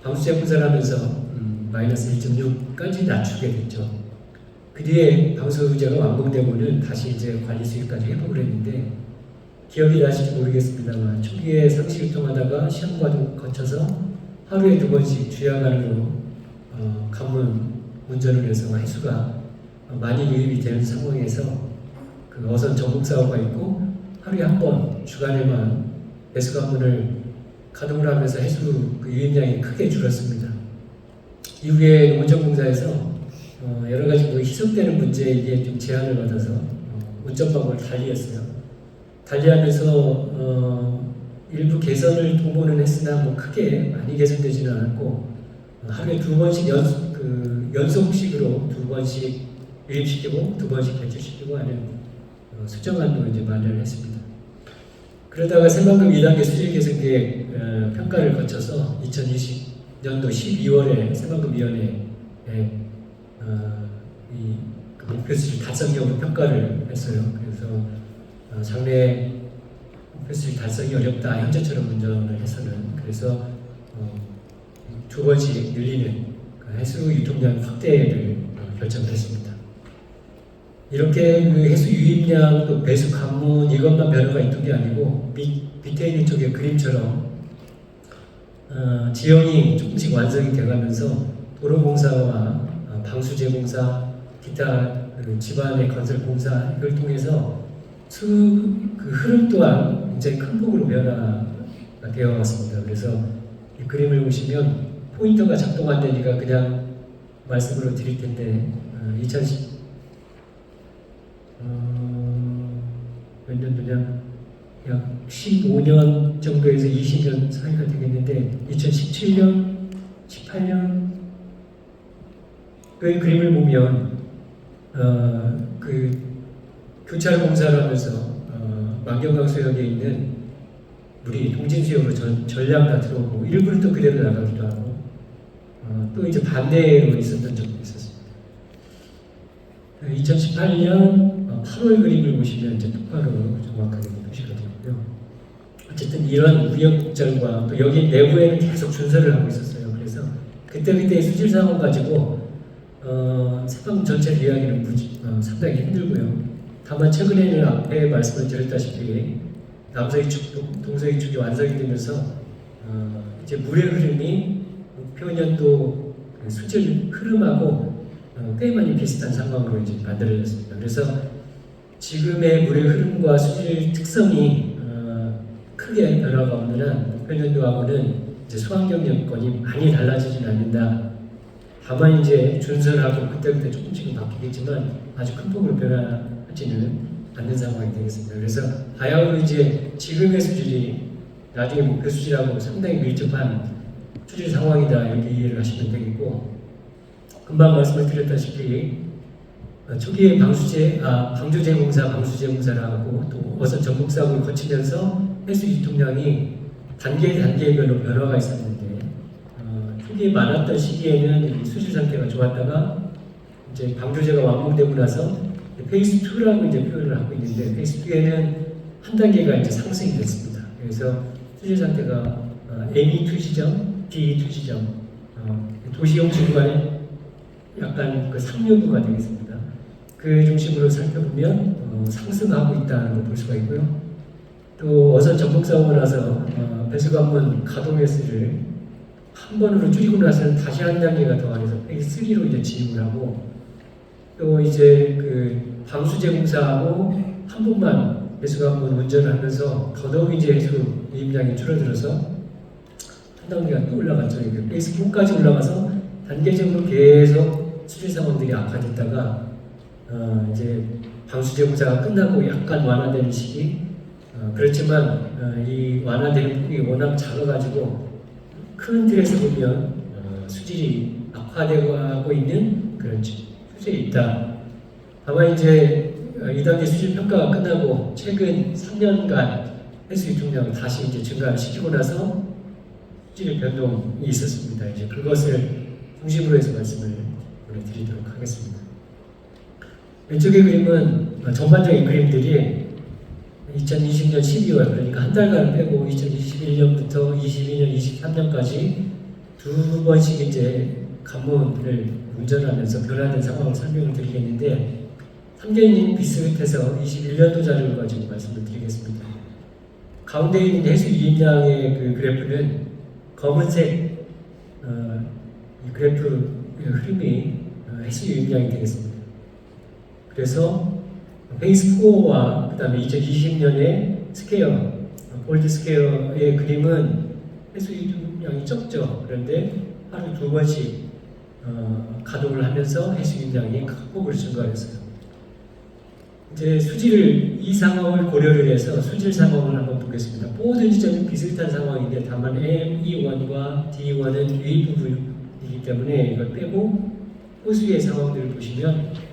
방수제 공사를 하면서 마이너스 1.6까지 낮추게 됐죠. 그 뒤에 방수제가 완공되고는 다시 이제 관리 수위까지 회복을 했는데 기억이 나실지 모르겠습니다만 초기에 상시 유통하다가 시험 과정 거쳐서 하루에 2번씩 주야간으로 관문 운전을 해서 해수가 많이 유입이 되는 상황에서 그 어선 전국 사고가 있고 하루에 한 번 주간에만 배수 관문을 가동을 하면서 해수 그 유입량이 크게 줄었습니다. 이후에 농원정공사에서 여러 가지 뭐 희석되는 문제에 이게 좀 제한을 받아서 운전 방법을 달리했어요. 달리하면서 일부 개선을 도모는 했으나 뭐 크게 많이 개선되지는 않았고 하루에 2번씩 연속식으로 2번씩 유입시키고 2번씩 배출시키고 하는 수정안도 이제 마련을 했습니다. 그러다가 새만금 2단계 수질 개선 계획 평가를 거쳐서 2020년도 12월에 새만금위원회에 이 목표 수질 달성 여부 평가를 했어요. 그래서 장래 목표 수질 달성이 어렵다 현재처럼 운전을 해서는 그래서 2번씩 늘리는 해수 유통량 확대를 결정했습니다. 이렇게 그 해수 유입량 또 배수 관문 이것만 변화가 있던 게 아니고 밑에 있는 쪽의 그림처럼 지형이 조금씩 완성이 돼가면서 도로공사와 방수제 공사, 기타 집안의 건설 공사 이걸 통해서 그 흐름 또한 굉장히 큰 폭으로 변화가 되어 왔습니다. 그래서 이 그림을 보시면 포인터가 작동 안 되니까 그냥 말씀으로 드릴 텐데 2010 몇 년도냐 약 15년 정도에서 20년 사이가 되겠는데 2017년, 18년 그 그림을 보면 그 교차로 공사를 하면서 만경강수역에 있는 물이 동진수역으로 전량 다 들어오고 일부는 또 그대로 나가기도 하고 또 이제 반대로 있었던 적도 있었습니다. 2018년 8월 그림을 보시면 이제 똑바로 정확하게 표시가 되고요. 어쨌든 이런 우여곡절과 또 여기 내부에는 계속 준설을 하고 있었어요. 그래서 그때그때 수질 상황 가지고 새만금 전체를 이야기는 상당히 힘들고요. 다만 최근에는 앞에 말씀을 드렸다시피 남서이축, 동서이축이 완성이 되면서 이제 물의 흐름이 목표년도 수질 흐름하고 꽤 많이 비슷한 상황으로 이제 만들어졌습니다. 그래서 지금의 물의 흐름과 수질 특성이 크게 변화가 없는 한 목표년도하고는 이제 수환경 여건이 많이 달라지진 않는다. 다만 이제 준설하고 그때그때 조금씩은 바뀌겠지만 아주 큰 폭으로 변화하지는 않는 상황이 되겠습니다. 그래서 바야흐로 이제 지금의 수질이 나중에 목표 수질하고 상당히 밀접한 수질 상황이다 이렇게 이해를 하시면 되겠고 금방 말씀을 드렸다시피 초기에 방조제 공사를 하고 또 어선 전국 사업을 거치면서 해수 유통량이 단계별로 변화가 있었는데 초기에 많았던 시기에는 수질 상태가 좋았다가 이제 방조제가 완공되고 나서 페이스 2라고 이제 표현을 하고 있는데 페이스 2에는 한 단계가 이제 상승이 됐습니다. 그래서 수질 상태가 ME2 지점, DE2 지점, 도시용 지구간의 약간 그 상류부가 되겠습니다. 그 중심으로 살펴보면 상승하고 있다는 걸 볼 수가 있고요. 또 어선 전복사고가 나서 배수관문 가동횟수를 한 번으로 줄이고 나서는 다시 한 단계가 더해서 페이스 3로 이제 진입을 하고, 또 이제 그 방수제 공사하고 한 번만 배수관문 운전을 하면서 더더욱 이제 해수 유입량이 줄어들어서 한 단계가 또 올라갔죠. 페이스 4까지 올라가서 단계적으로 계속 수질 상황들이 악화됐다가 이제 방수제 공사가 끝나고 약간 완화되는 시기. 그렇지만 이 완화되는 폭이 워낙 작아가지고 큰 틀에서 보면 수질이 악화되고 있는 그런 추세에 있다. 다만 이제 2단계 수질 평가가 끝나고 최근 3년간 해수 유통량을 다시 이제 증가를 시키고 나서 수질 변동이 있었습니다. 이제 그것을 중심으로 해서 말씀을 보내드리도록 하겠습니다. 왼쪽의 그림은 전반적인 그림들이 2020년 12월, 그러니까 한 달간 빼고 2021년부터 22년, 23년까지 두 번씩 이제 관문을 운전하면서 변화된 상황을 설명을 드리겠는데, 3년이 비슷해서 21년도 자료를 가지고 말씀을 드리겠습니다. 가운데 있는 해수 유입량의 그 그래프는 검은색 이 그래프 흐름이 해수 유입량이 되겠습니다. 그래서 페이스 4와 그 다음에 2020년의 스퀘어, 골드 스퀘어의 그림은 해수 유입량이 적죠. 그런데 하루 두 번씩 가동을 하면서 해수 유입량이 극폭으로 증가했어요. 이제 이 상황을 고려를 해서 수질 상황을 한번 보겠습니다. 모든 지점이 비슷한 상황인데 다만 ME1과 D1은 유입 부분이기 때문에 이걸 빼고 호수의 상황들을 보시면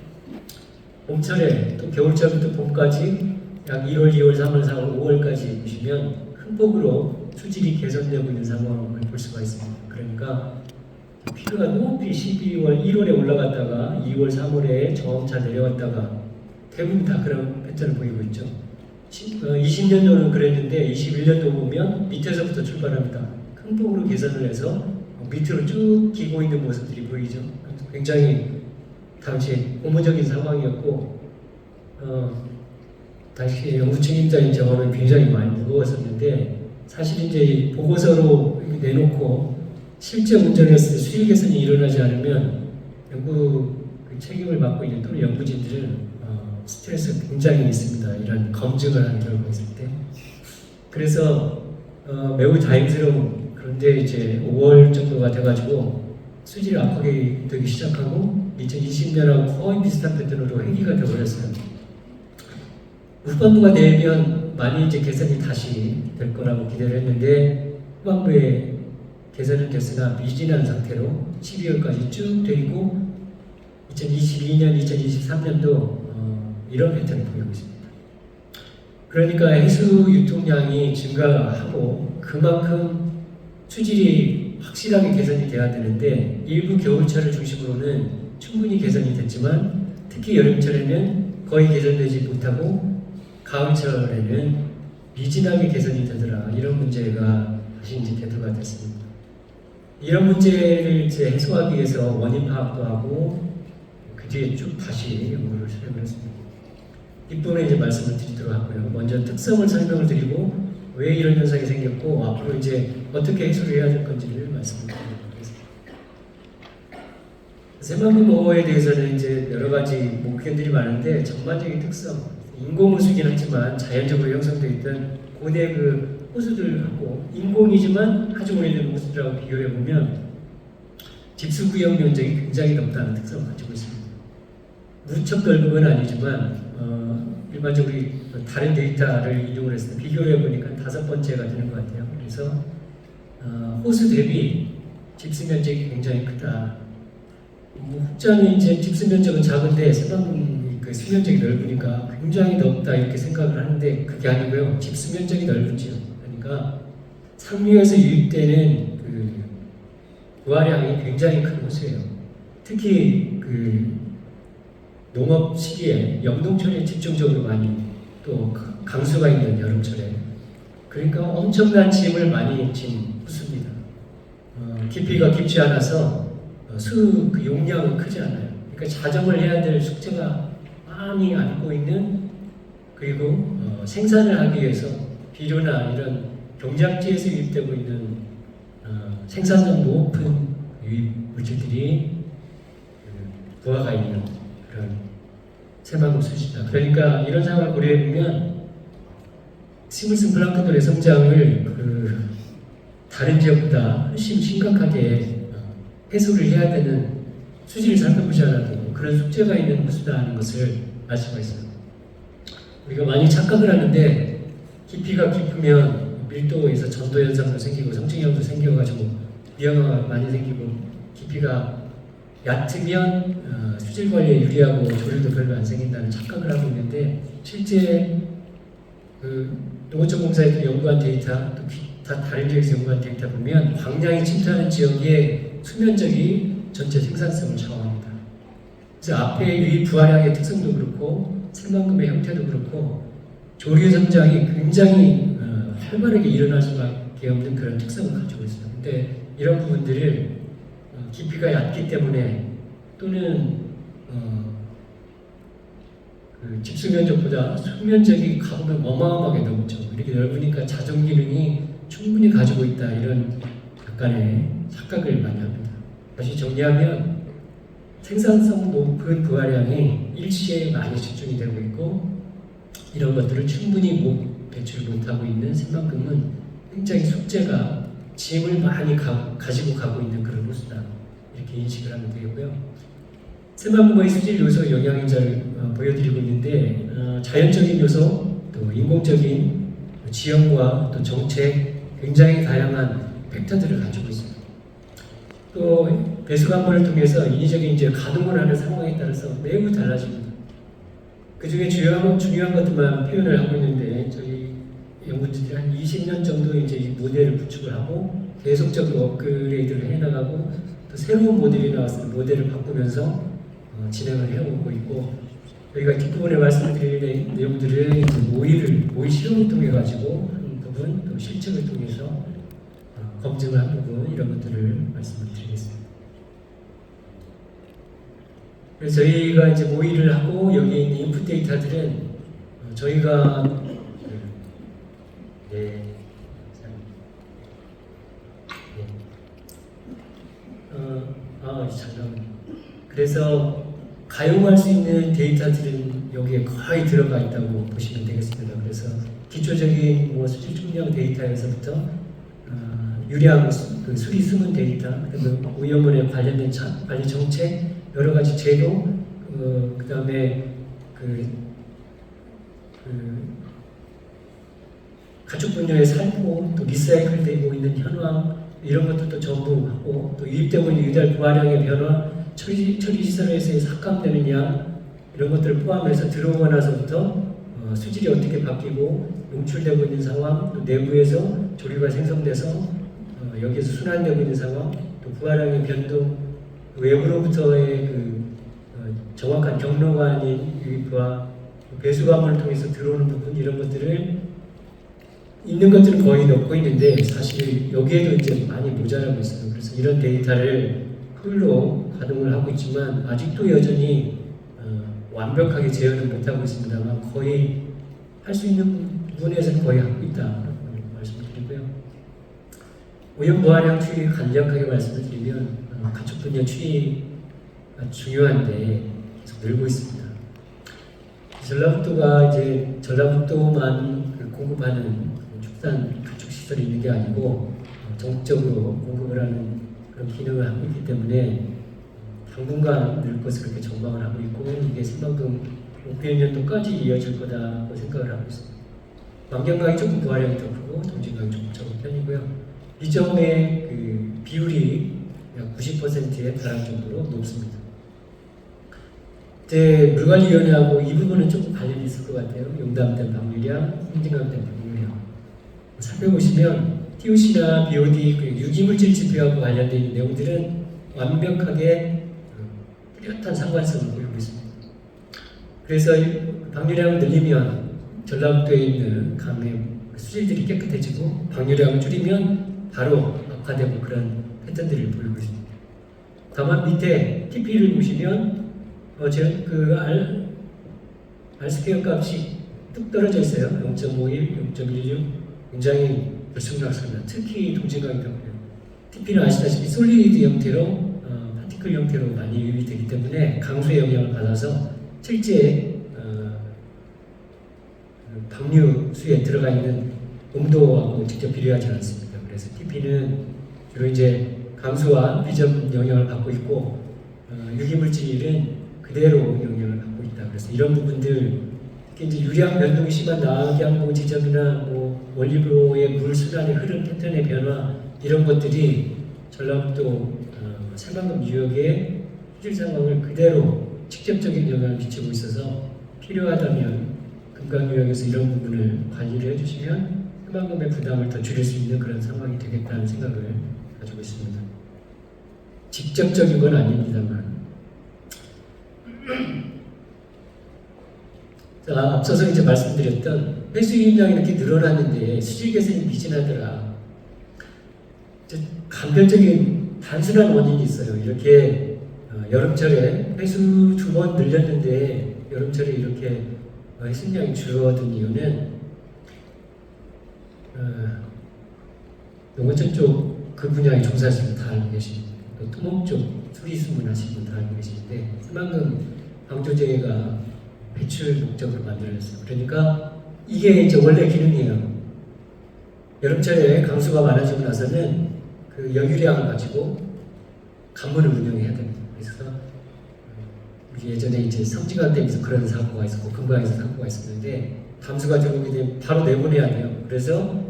봄철에 또 겨울철부터 봄까지 약 1월, 2월, 3월, 4월, 5월까지 보시면 큰 폭으로 수질이 개선되고 있는 상황을 볼 수가 있습니다. 그러니까 피크가 높이 12월, 1월에 올라갔다가 2월, 3월에 점차 내려왔다가 대부분 다 그런 패턴을 보이고 있죠. 20년도는 그랬는데 21년도 보면 밑에서부터 출발합니다. 큰 폭으로 개선을 해서 밑으로 쭉 기고 있는 모습들이 보이죠. 굉장히 당시 고무적인 상황이었고 당시 연구 책임자인 저는 굉장히 많이 무거웠었는데, 사실 이제 보고서로 내놓고 실제 운전했을 때 수질 개선이 일어나지 않으면 연구 그 책임을 맡고 있는 또는 연구진들은 스트레스가 굉장히 있습니다. 이런 검증을 하는 결과가 있을 때. 그래서 매우 다행스러운, 그런데 이제 5월 정도가 돼가지고 수질이 악화되기 시작하고 2020년하고 거의 비슷한 패턴으로 회귀가 되어버렸어요. 후반부가 되면 많이 이제 개선이 다시 될 거라고 기대를 했는데 후반부에 개선은 됐으나 미진한 상태로 12월까지 쭉 돼 있고 2022년, 2023년도 이런 패턴을 보이고 있습니다. 그러니까 해수 유통량이 증가하고 그만큼 수질이 확실하게 개선이 돼야 되는데 일부 겨울철을 중심으로는 충분히 개선이 됐지만 특히 여름철에는 거의 개선되지 못하고 가을철에는 미진하게 개선이 되더라. 이런 문제가 다시 이제 대두가 됐습니다. 이런 문제를 이제 해소하기 위해서 원인 파악도 하고 그 뒤에 쭉 다시 연구를 시작을 했습니다. 뒷부분에 이제 말씀을 드리도록 하고요. 먼저 특성을 설명을 드리고 왜 이런 현상이 생겼고 앞으로 이제 어떻게 해소를 해야 될 건지를 말씀을 드리도록 하겠습니다. 새만금호에 대해서는 이제 여러 가지 목표들이 많은데 전반적인 특성, 인공호수긴 하지만 자연적으로 형성되어 있던 고대 그 호수들하고 인공이지만 아주 오래된 호수들하고 비교해 보면 집수구역 면적이 굉장히 넓다는 특성을 가지고 있습니다. 무척 넓은 건 아니지만 일반적으로 다른 데이터를 이용을 했을 때 비교를 해보니까 5번째가 되는 것 같아요. 그래서 호수 대비 집수 면적이 굉장히 크다. 혹자는 이제 집수 면적은 작은데 새만금 그 수면적이 넓으니까 굉장히 넓다 이렇게 생각을 하는데 그게 아니고요. 집수 면적이 넓은지요. 그러니까 상류에서 유입되는 그 부하량이 굉장히 큰 호수예요. 특히 그 농업 시기에 영동철에 집중적으로 많이 또 강수가 있는 여름철에 그러니까 엄청난 짐을 많이 진 호수입니다. 깊이가 깊지 않아서 그 용량은 크지 않아요. 그러니까 자정을 해야 될 숙제가 많이 안고 있는, 그리고 생산을 하기 위해서 비료나 이런 경작지에서 유입되고 있는 생산성 높은 유입 물질들이 부하가 있는 그런 새만금 수지다. 그러니까 이런 상황을 고려해 보면 식물성 플랑크톤의 성장을 다른 지역보다 훨씬 심각하게 해소를 해야 되는, 수질을 살펴보지 않아도 그런 숙제가 있는 호수다는 것을 알 수가 있어요. 우리가 많이 착각을 하는데 깊이가 깊으면 밀도에서 전도 현상도 생기고 성층형도 생겨가지고 미영화가 많이 생기고, 깊이가 얕으면 수질 관리에 유리하고 조류도 별로 안 생긴다는 착각을 하고 있는데, 실제 농어촌공사에서 연구한 데이터, 또 기타 다른 지역에서 연구한 데이터 보면 광량이 침투하는 지역의 수면적이 전체 생산성을 좌우합니다. 그래서 앞에 유입 부하량의 특성도 그렇고 새만금의 형태도 그렇고 조류 성장이 굉장히 활발하게 일어날 수밖에 없는 그런 특성을 가지고 있어요. 근데 이런 부분들을 깊이가 얕기 때문에, 또는 집수면적보다 수면적이 가보면 어마어마하게 넓죠. 이렇게 넓으니까 자정 기능이 충분히 가지고 있다, 이런 약간의 착각을 많이 합니다. 다시 정리하면 생산성 높은 부하량이 일시에 많이 집중이 되고 있고, 이런 것들을 충분히 배출 못하고 있는 새만금은 굉장히 숙제가 짐을 많이 가지고 가고 있는 그런 호수다, 이렇게 인식을 하면 되겠고요. 새만금의 수질 요소 영양인자를 보여드리고 있는데, 자연적인 요소, 또 인공적인 지형과 또 정책, 굉장히 다양한 팩터들을 가지고 있습니다. 또 배수관문을 통해서 인위적인 이제 가동을 하는 상황에 따라서 매우 달라집니다. 그 중에 중요한 것들만 표현을 하고 있는데, 저희 연구진들이 한 20년 정도 이제 이 모델을 구축을 하고 계속적으로 업그레이드를 해나가고, 또 새로운 모델이 나왔을 때 모델을 바꾸면서 진행을 해오고 있고, 저희가 뒷부분에 말씀드릴 내용들을 모의 실험을 통해 가지고 한 부분, 또 실측을 통해서 검증을 한 부분, 이런 것들을 말씀을 드리겠습니다. 그래서 저희가 이제 모의를 하고 여기에 있는 인풋 데이터들은 저희가 잠깐만요. 그래서 가용할 수 있는 데이터들은 여기에 거의 들어가 있다고 보시면 되겠습니다. 그래서 기초적인 수질 총량 데이터에서부터 유량, 수리 수문 데이터, 그다음에 오염원에 관련된 관리 정책, 여러 가지 제도, 그다음에 가축 분뇨의 살포, 또 리사이클되고 있는 현황, 이런 것들도 전부 하고, 또 유입되고 있는 유달 부하량의 변화, 처리 시설에서의 삭감되는 양, 이런 것들을 포함해서 들어오고 나서부터 수질이 어떻게 바뀌고 용출되고 있는 상황, 또 내부에서 조류가 생성돼서 여기에서 순환되고 있는 상황, 또 부하량의 변동, 외부로부터의 정확한 경로가 아닌 유입과 배수관문을 통해서 들어오는 부분, 이런 것들을 있는 것들은 거의 넣고 있는데, 사실 여기에도 이제 많이 모자라고 있어요. 그래서 이런 데이터를 풀로 가동을 하고 있지만 아직도 여전히 완벽하게 재현을 못하고 있습니다만, 거의 할 수 있는 부분에서는 거의 하고 있다 말씀드리고요. 오염 부하량 추이 간략하게 말씀을 드리면, 가축 분야 추이가 중요한데 계속 늘고 있습니다. 전라북도가 이제 전라북도만 공급하는 축산 가축 시설이 있는 게 아니고 전국적으로 공급을 하는 그런 기능을 하고 있기 때문에 당분간 늘 것을 그렇게 전망을 하고 있고, 이게 새만금 500년도까지 이어질 거다고 생각을 하고 있습니다. 만경강이 조금 부하량이 더 크고 동진강이 조금 적은 편이고요. 이 점의 비율이 약 90%에 달할 정도로 높습니다. 이제 물관리위원회하고 이 부분은 조금 관련이 있을 것 같아요. 용담된 방류량, 홍진강된 방류량. 살펴보시면 TOC나 BOD, 유기물질 지표하고 관련된 이 내용들은 완벽하게 뚜렷한 상관성을 보이고 있습니다. 그래서 방류량을 늘리면 전라북도에 있는 강의 수질들이 깨끗해지고, 방류량을 줄이면 바로 악화되고, 그런 패턴들을 보이고 있습니다. 다만 밑에 TP를 보시면 R스퀘어 값이 뚝 떨어져 있어요. 0.51, 0.16 굉장히 들쑥날쑥합니다. 특히 동질감이 경우에는 TP는 아시다시피 솔리드 형태로 파티클 형태로 많이 유입이 되기 때문에 강수의 영향을 받아서 실제 방류수에 들어가 있는 온도하고 직접 비례하지 않습니다. 그래서 TP는 주로 이제 강수와 미점 영향을 받고 있고 유기물질은 그대로 영향을 받고 있다. 그래서 이런 부분들 특히 이제 유량 변동이 심한 낙양봉 지점이나 뭐 원리로의 물 순환의 흐름 패턴의 변화 이런 것들이 전라북도 새만금 유역의 수질 상황을 그대로 직접적인 영향을 미치고 있어서 필요하다면 금강유역에서 이런 부분을 관리를 해주시면 새만금의 부담을 더 줄일 수 있는 그런 상황이 되겠다는 생각을 가지고 있습니다. 직접적인 건 아닙니다만 자, 앞서서 이제 말씀드렸던 해수 유입량이 이렇게 늘어났는데 수질 개선이 미진하더라. 간편적인 단순한 원인이 있어요. 이렇게 여름철에 해수 2번 늘렸는데 여름철에 이렇게 해수량이 줄어든 이유는 농어촌 쪽 그 분야에 종사하시는 분 다 알고 계십니다. 또 토목 쪽 수리수문 하시는 분 다 알고 계시는데 새만금 방조제가 배출 목적으로 만들어졌어요. 그러니까 이게 이제 원래 기능이에요. 여름철에 강수가 많아지고 나서는 그 여유량을 가지고 간문을 운영해야 됩니다. 그래서 우리 예전에 이제 성지강댐에서 그런 사고가 있었고 금강에서 사고가 있었는데 담수가 들어오게 되면 바로 내보내야 돼요. 그래서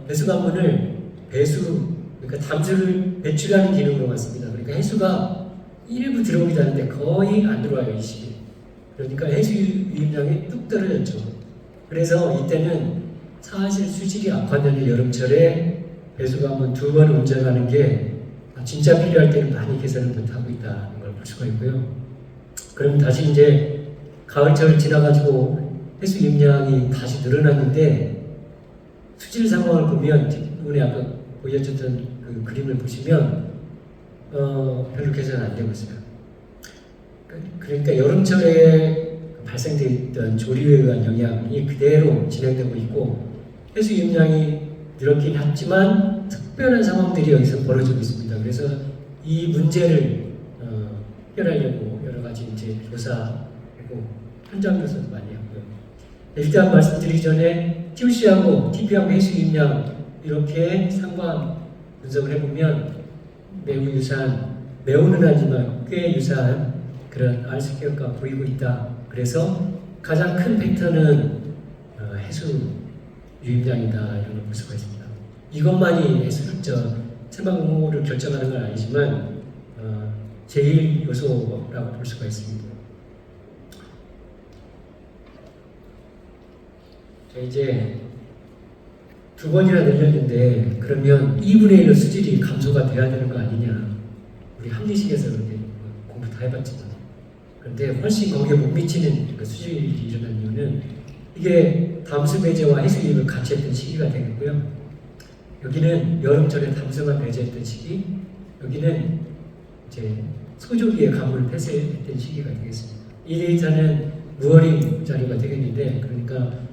배수관문을 그러니까 담수를 배출하는 기능으로 습니다. 그러니까 해수가 일부 들어오기도 하는데 거의 안 들어와요, 이 시기에. 그러니까 해수 유입량이 뚝 떨어졌죠. 그래서 이때는 사실 수질이 악화되는 여름철에 배수관문 2번을 운전하는 게 진짜 필요할 때는 많이 개선을 못하고 있다는 걸 볼 수가 있고요. 그럼 다시 이제 가을철 지나가지고 해수 유입량이 다시 늘어났는데 수질 상황을 보면 뒷부분에 아까 보여줬던 그 그림을 보시면 별로 개선 안 되고 있어요. 그러니까 여름철에 발생되어 있던 조류에 의한 영향이 그대로 진행되고 있고 해수 유입량이 늘었긴 했지만 특별한 상황들이 여기서 벌어지고 있습니다. 그래서 이 문제를 해결하려고 여러 가지 이제 조사하고 현장 조사도 많이 하고요. 일단 말씀드리기 전에 TOC하고 TP하고 해수 유입량 이렇게 상관 분석을 해보면 매우 유사한, 매우는 아니지만 꽤 유사한 그런 R스퀘어가 보이고 있다. 그래서 가장 큰 팩터는 해수 유입량이다 이런 걸 볼 수가 있습니다. 이것만이 새만금호를 결정하는 건 아니지만 제일 요소라고 볼 수가 있습니다. 자, 이제 2번이나 늘렸는데 그러면 2분의 1로 수질이 감소가 돼야 되는 거 아니냐. 우리 합리식에서 그렇게 공부 다 해봤지만 그런데 훨씬 거기에 못 미치는 그 수질이 일어난 이유는 이게 담수 배제와 해수 유입을 같이 했던 시기가 되겠고요. 여기는 여름철에 담수만 배제했던 시기, 여기는 이제 소조기에 가물을 폐쇄했던 시기가 되겠습니다. 이 데이터는 무어링 자료가 되겠는데 그러니까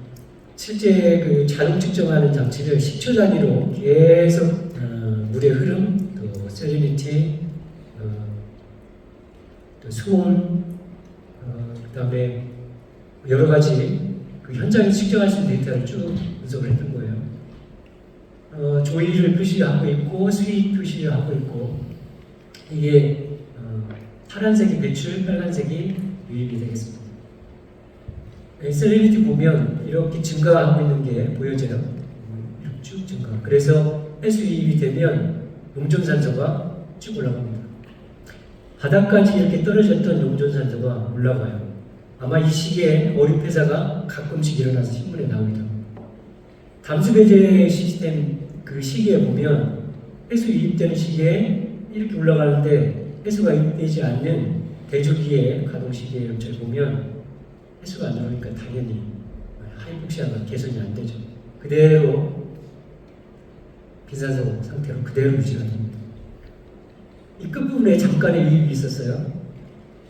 실제 그 자동 측정하는 장치를 10초 단위로 계속 물의 흐름, 또 세리니티, 또 수온, 그다음에 여러 가지 그 현장에 측정할 수 있는 데이터를 쭉 분석을 했던 거예요. 조이를 표시하고 있고 수익 표시를 하고 있고 이게 파란색이 배출, 빨간색이 유입이 되겠습니다. 셀리니티 보면 이렇게 증가하고 있는 게 보여져요. 이렇게 쭉 증가. 그래서 해수 유입이 되면 용존산소가 쭉 올라갑니다. 바닥까지 이렇게 떨어졌던 용존산소가 올라가요. 아마 이 시기에 어류폐사가 가끔씩 일어나서 신문에 나오기도 합니다. 담수배제 시스템 그 시기에 보면 해수 유입되는 시기에 이렇게 올라가는데 해수가 유입되지 않는 대조기의 가동 시기에 여기를 보면 해수가 안 나오니까 당연히 하이폭시아가 개선이 안 되죠. 그대로 빈산소 상태로 그대로 유지가 됩니다. 이 끝부분에 잠깐의 유입이 있었어요.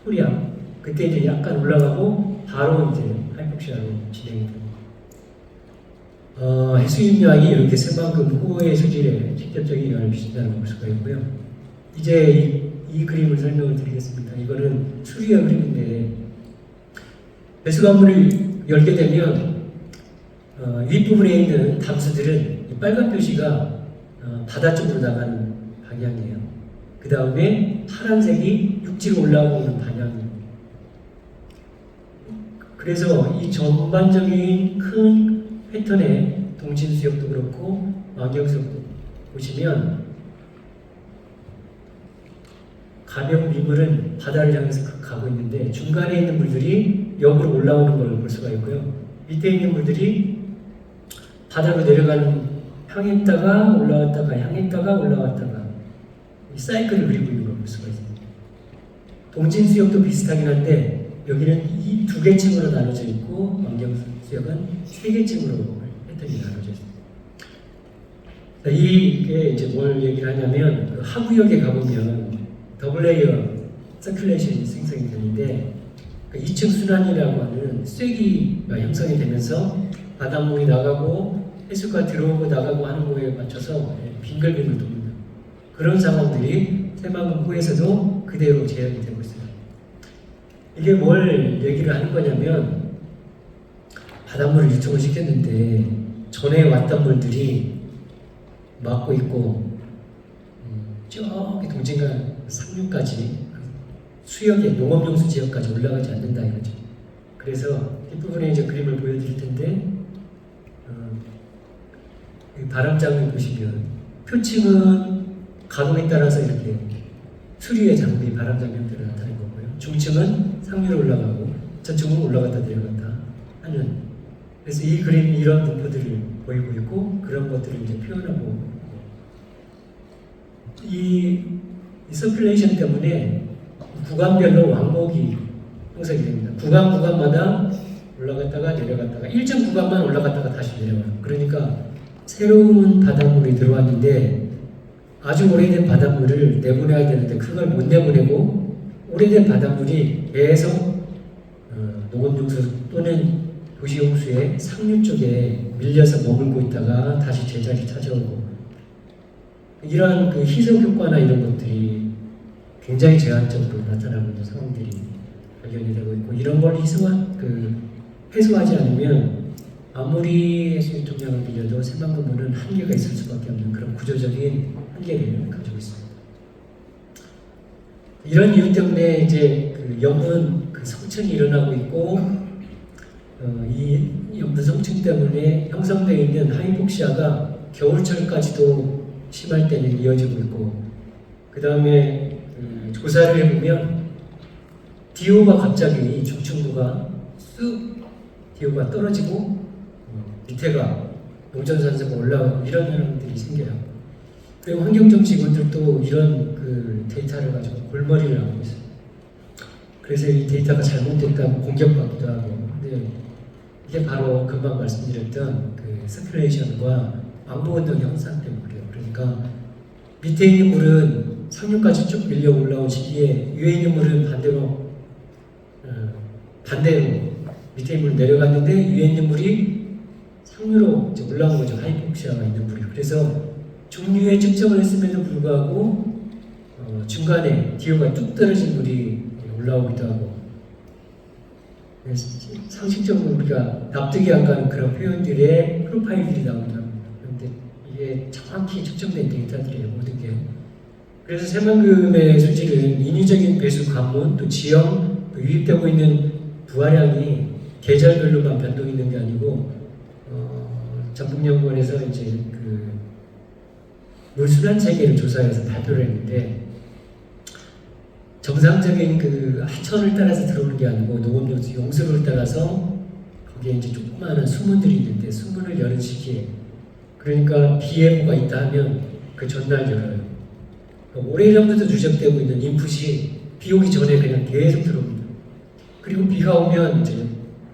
소리야. 그때 이제 약간 올라가고 바로 이제 하이폭시아로 진행이 됩니다. 해수입량이 이렇게 새만금 호의 수질에 직접적인 영향을 미친다는 볼 수가 있고요. 이제 이 그림을 설명을 드리겠습니다. 이거는 추리의 그림인데 배수관문을 열게 되면 윗부분에 있는 담수들은 이 빨간 표시가 바다 쪽으로 나가는 방향이에요. 그 다음에 파란색이 육지로 올라오는 방향입니다. 그래서 이 전반적인 큰 패턴의 동진수역도 그렇고 만경수역도 보시면 가벼운 미물은 바다를 향해서 가고 있는데 중간에 있는 물들이 역으로 올라오는 걸 볼 수가 있고요. 밑에 있는 물들이 바다로 내려가는 향했다가 올라왔다가 향했다가 올라왔다가 이 사이클을 그리고 있는 걸 볼 수가 있습니다. 동진수역도 비슷하긴 한데 여기는 이 두 개 층으로 나눠져 있고 만경수역은 세 개 층으로 패턴이 나눠져 있습니다. 이게 이제 뭘 얘기를 하냐면 그 하구역에 가보면 더블 레이어 서큘레이션이 생성이 되는데 그 2층 순환이라고 하는 쐐기가 형성이 되면서 바닷물이 나가고 해수가 들어오고 나가고 하는 거에 맞춰서 빙글빙글 돕니다. 그런 상황들이 새만금 호에서도 그대로 재현이 되고 있습니다. 이게 뭘 얘기를 하는 거냐면 바닷물을 유통을 시켰는데 전에 왔던 물들이 막고 있고 저기 동진강 상류까지 수역의 농업용수 지역까지 올라가지 않는다 이거죠. 그래서 뒷부분에 이제 그림을 보여드릴 텐데 바람장을 보시면 표층은 가동에 따라서 이렇게 수류의 장비 바람장 형태로 나타낸 거고요. 중층은 상류로 올라가고 저층은 올라갔다 내려갔다 하는, 그래서 이 그림이 이런 분포들을 보이고 있고 그런 것들을 이제 표현하고 이 서큘레이션 때문에 구간별로 왕복이 형성이 됩니다. 구간마다 올라갔다가 내려갔다가 일정 구간만 올라갔다가 다시 내려가요. 그러니까 새로운 바닷물이 들어왔는데 아주 오래된 바닷물을 내보내야 되는데 그걸 못 내보내고 오래된 바닷물이 계속 농업용수 또는 도시용수의 상류 쪽에 밀려서 머물고 있다가 다시 제자리 찾아오고 이러한 그 희석 효과나 이런 것들이 굉장히 제한적으로 나타나고 있는 상황들이 발견이 되고 있고 이런 걸 해소하지 않으면 아무리 해수의 통량을 빌려도 새만금문은 한계가 있을 수밖에 없는 그런 구조적인 한계를 가지고 있습니다. 이런 이유 때문에 이제 그 염분 그 성층이 일어나고 있고 이 염분 성층 때문에 형성되어 있는 하이폭시아가 겨울철까지도 심할 때는 이어지고 있고 그 다음에 조사를 해보면 DO가 갑자기 중층부가 쑥 DO가 떨어지고 밑에가 농전산소가 올라가고 이런 현상들이 생겨요. 그리고 환경정치인들도 이런 그 데이터를 가지고 골머리를 하고 있어요. 그래서 이 데이터가 잘못됐다고 공격받기도 하고 근데 이게 바로 금방 말씀드렸던 그 서큘레이션과 왕복운동 현상 때문에 그래요. 그러니까 밑에 있는 물은 상류까지 쭉 밀려 올라온 시기에 위에 있는 물은 반대로 밑에 있는 물은 내려갔는데 위에 있는 물이 상류로 이제 올라온 거죠. 하이폭시아가 있는 물이. 그래서 중류에 측정을 했음에도 불구하고 중간에 DO가 뚝 떨어진 물이 올라오기도 하고 상식적으로 우리가 납득이 안 가는 그런 표현들의 프로파일들이 나오기도 합니다. 그런데 이게 정확히 측정된 데이터들이에요. 모든 게. 그래서 새만금의 수질은 인위적인 배수 관문, 또 지형, 또 유입되고 있는 부하량이 계절별로만 변동이 있는 게 아니고 전북연구원에서 이제 그 물순환 체계를 조사해서 발표를 했는데 정상적인 그 하천을 따라서 들어오는 게 아니고 농업용수 용수를 따라서 거기에 이제 조그마한 수문들이 있는데 수문을 여는 시기에 그러니까 비 예보가 있다 하면 그 전날 열어요. 오래전부터 누적되고 있는 인풋이 비 오기 전에 그냥 계속 들어옵니다. 그리고 비가 오면 이제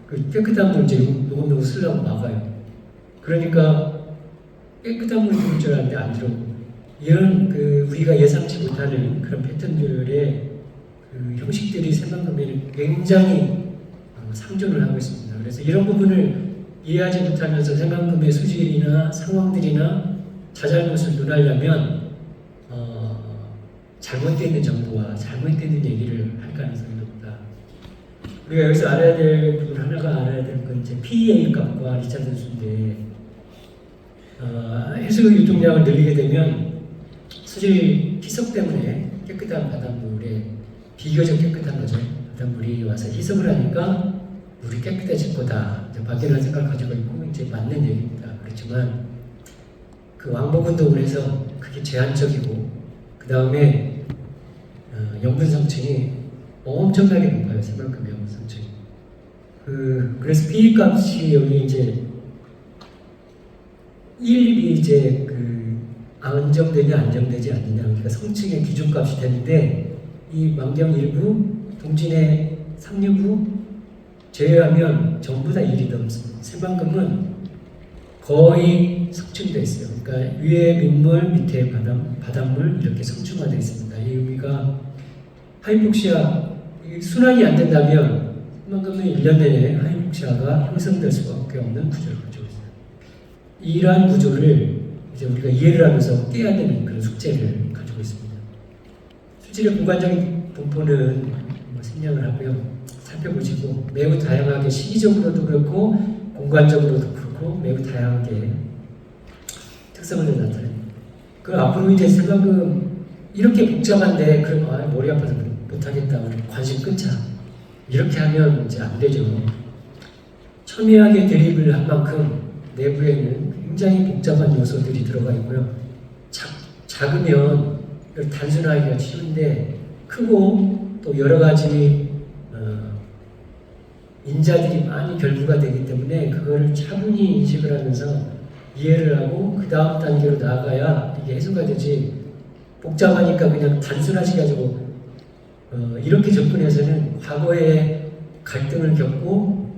그 깨끗한 물 이제 농업용수 쓰려고 막아요. 그러니까 깨끗한 물이 들어올 줄 알았는데 안 들어오고 이런 우리가 예상치 못하는 그런 패턴들의 형식들이 새만금에는 굉장히 상존을 하고 있습니다. 그래서 이런 부분을 이해하지 못하면서 새만금의 수질이나 상황들이나 자잘못을 논하려면 잘못되어 있는 정보와 잘못되어 있는 얘기를 할 가능성이 높다. 우리가 여기서 알아야 될 부분 하나가 알아야 될 건 이제 PEA 값과 리차드 수인데 해수 유통량을 늘리게 되면 수질 희석 때문에 깨끗한 바닷물에 비교적 깨끗한 거죠. 바닷물이 와서 희석을 하니까 물이 깨끗해질 거다. 이제 막연한 생각을 가지고 있고 이제 맞는 얘기입니다. 그렇지만 그 왕복 운동을 해서 그게 제한적이고 그 다음에 염분 성층이 엄청나게 높아요. 새만금의 염분 성층이. 그래서 PE 값이 여기 이제 1이 이제 안정되냐 안정되지 않느냐, 그러니까 성층의 기준값이 되는데 이 만경 일부, 동진의 상류부 제외하면 전부 다 1이 넘습니다. 새만금은 거의 성층되어 있어요. 그러니까 위에 민물, 밑에 바닷물 이렇게 성층화되어 있습니다. 이 의미가 하이폭시아 순환이 안 된다면 새만금은 1년 내내 하이폭시아가 형성될 수밖에 없는 구조를 가지고 있어요. 이러한 구조를 이제 우리가 이해를 하면서 깨야 되는 그런 숙제를 가지고 있습니다. 수질의 공간적인 분포는 생략을 하고요. 살펴보시고 매우 다양하게 시기적으로도 그렇고 공간적으로도 그렇고 매우 다양하게 특성을 나타냅니다. 앞으로 이제 새만금 이렇게 복잡한데 그럼 머리 아파서 못하겠다, 관심 끊자 이렇게 하면 이제 안 되죠. 첨예하게 대립을 한 만큼 내부에는 굉장히 복잡한 요소들이 들어가 있고요. 작으면 단순하기가 쉬운데 크고 또 여러 가지 인자들이 많이 결부가 되기 때문에 그거를 차분히 인식을 하면서 이해를 하고 그 다음 단계로 나아가야 이게 해소가 되지, 복잡하니까 그냥 단순하게 가지고 이렇게 접근해서는 과거에 갈등을 겪고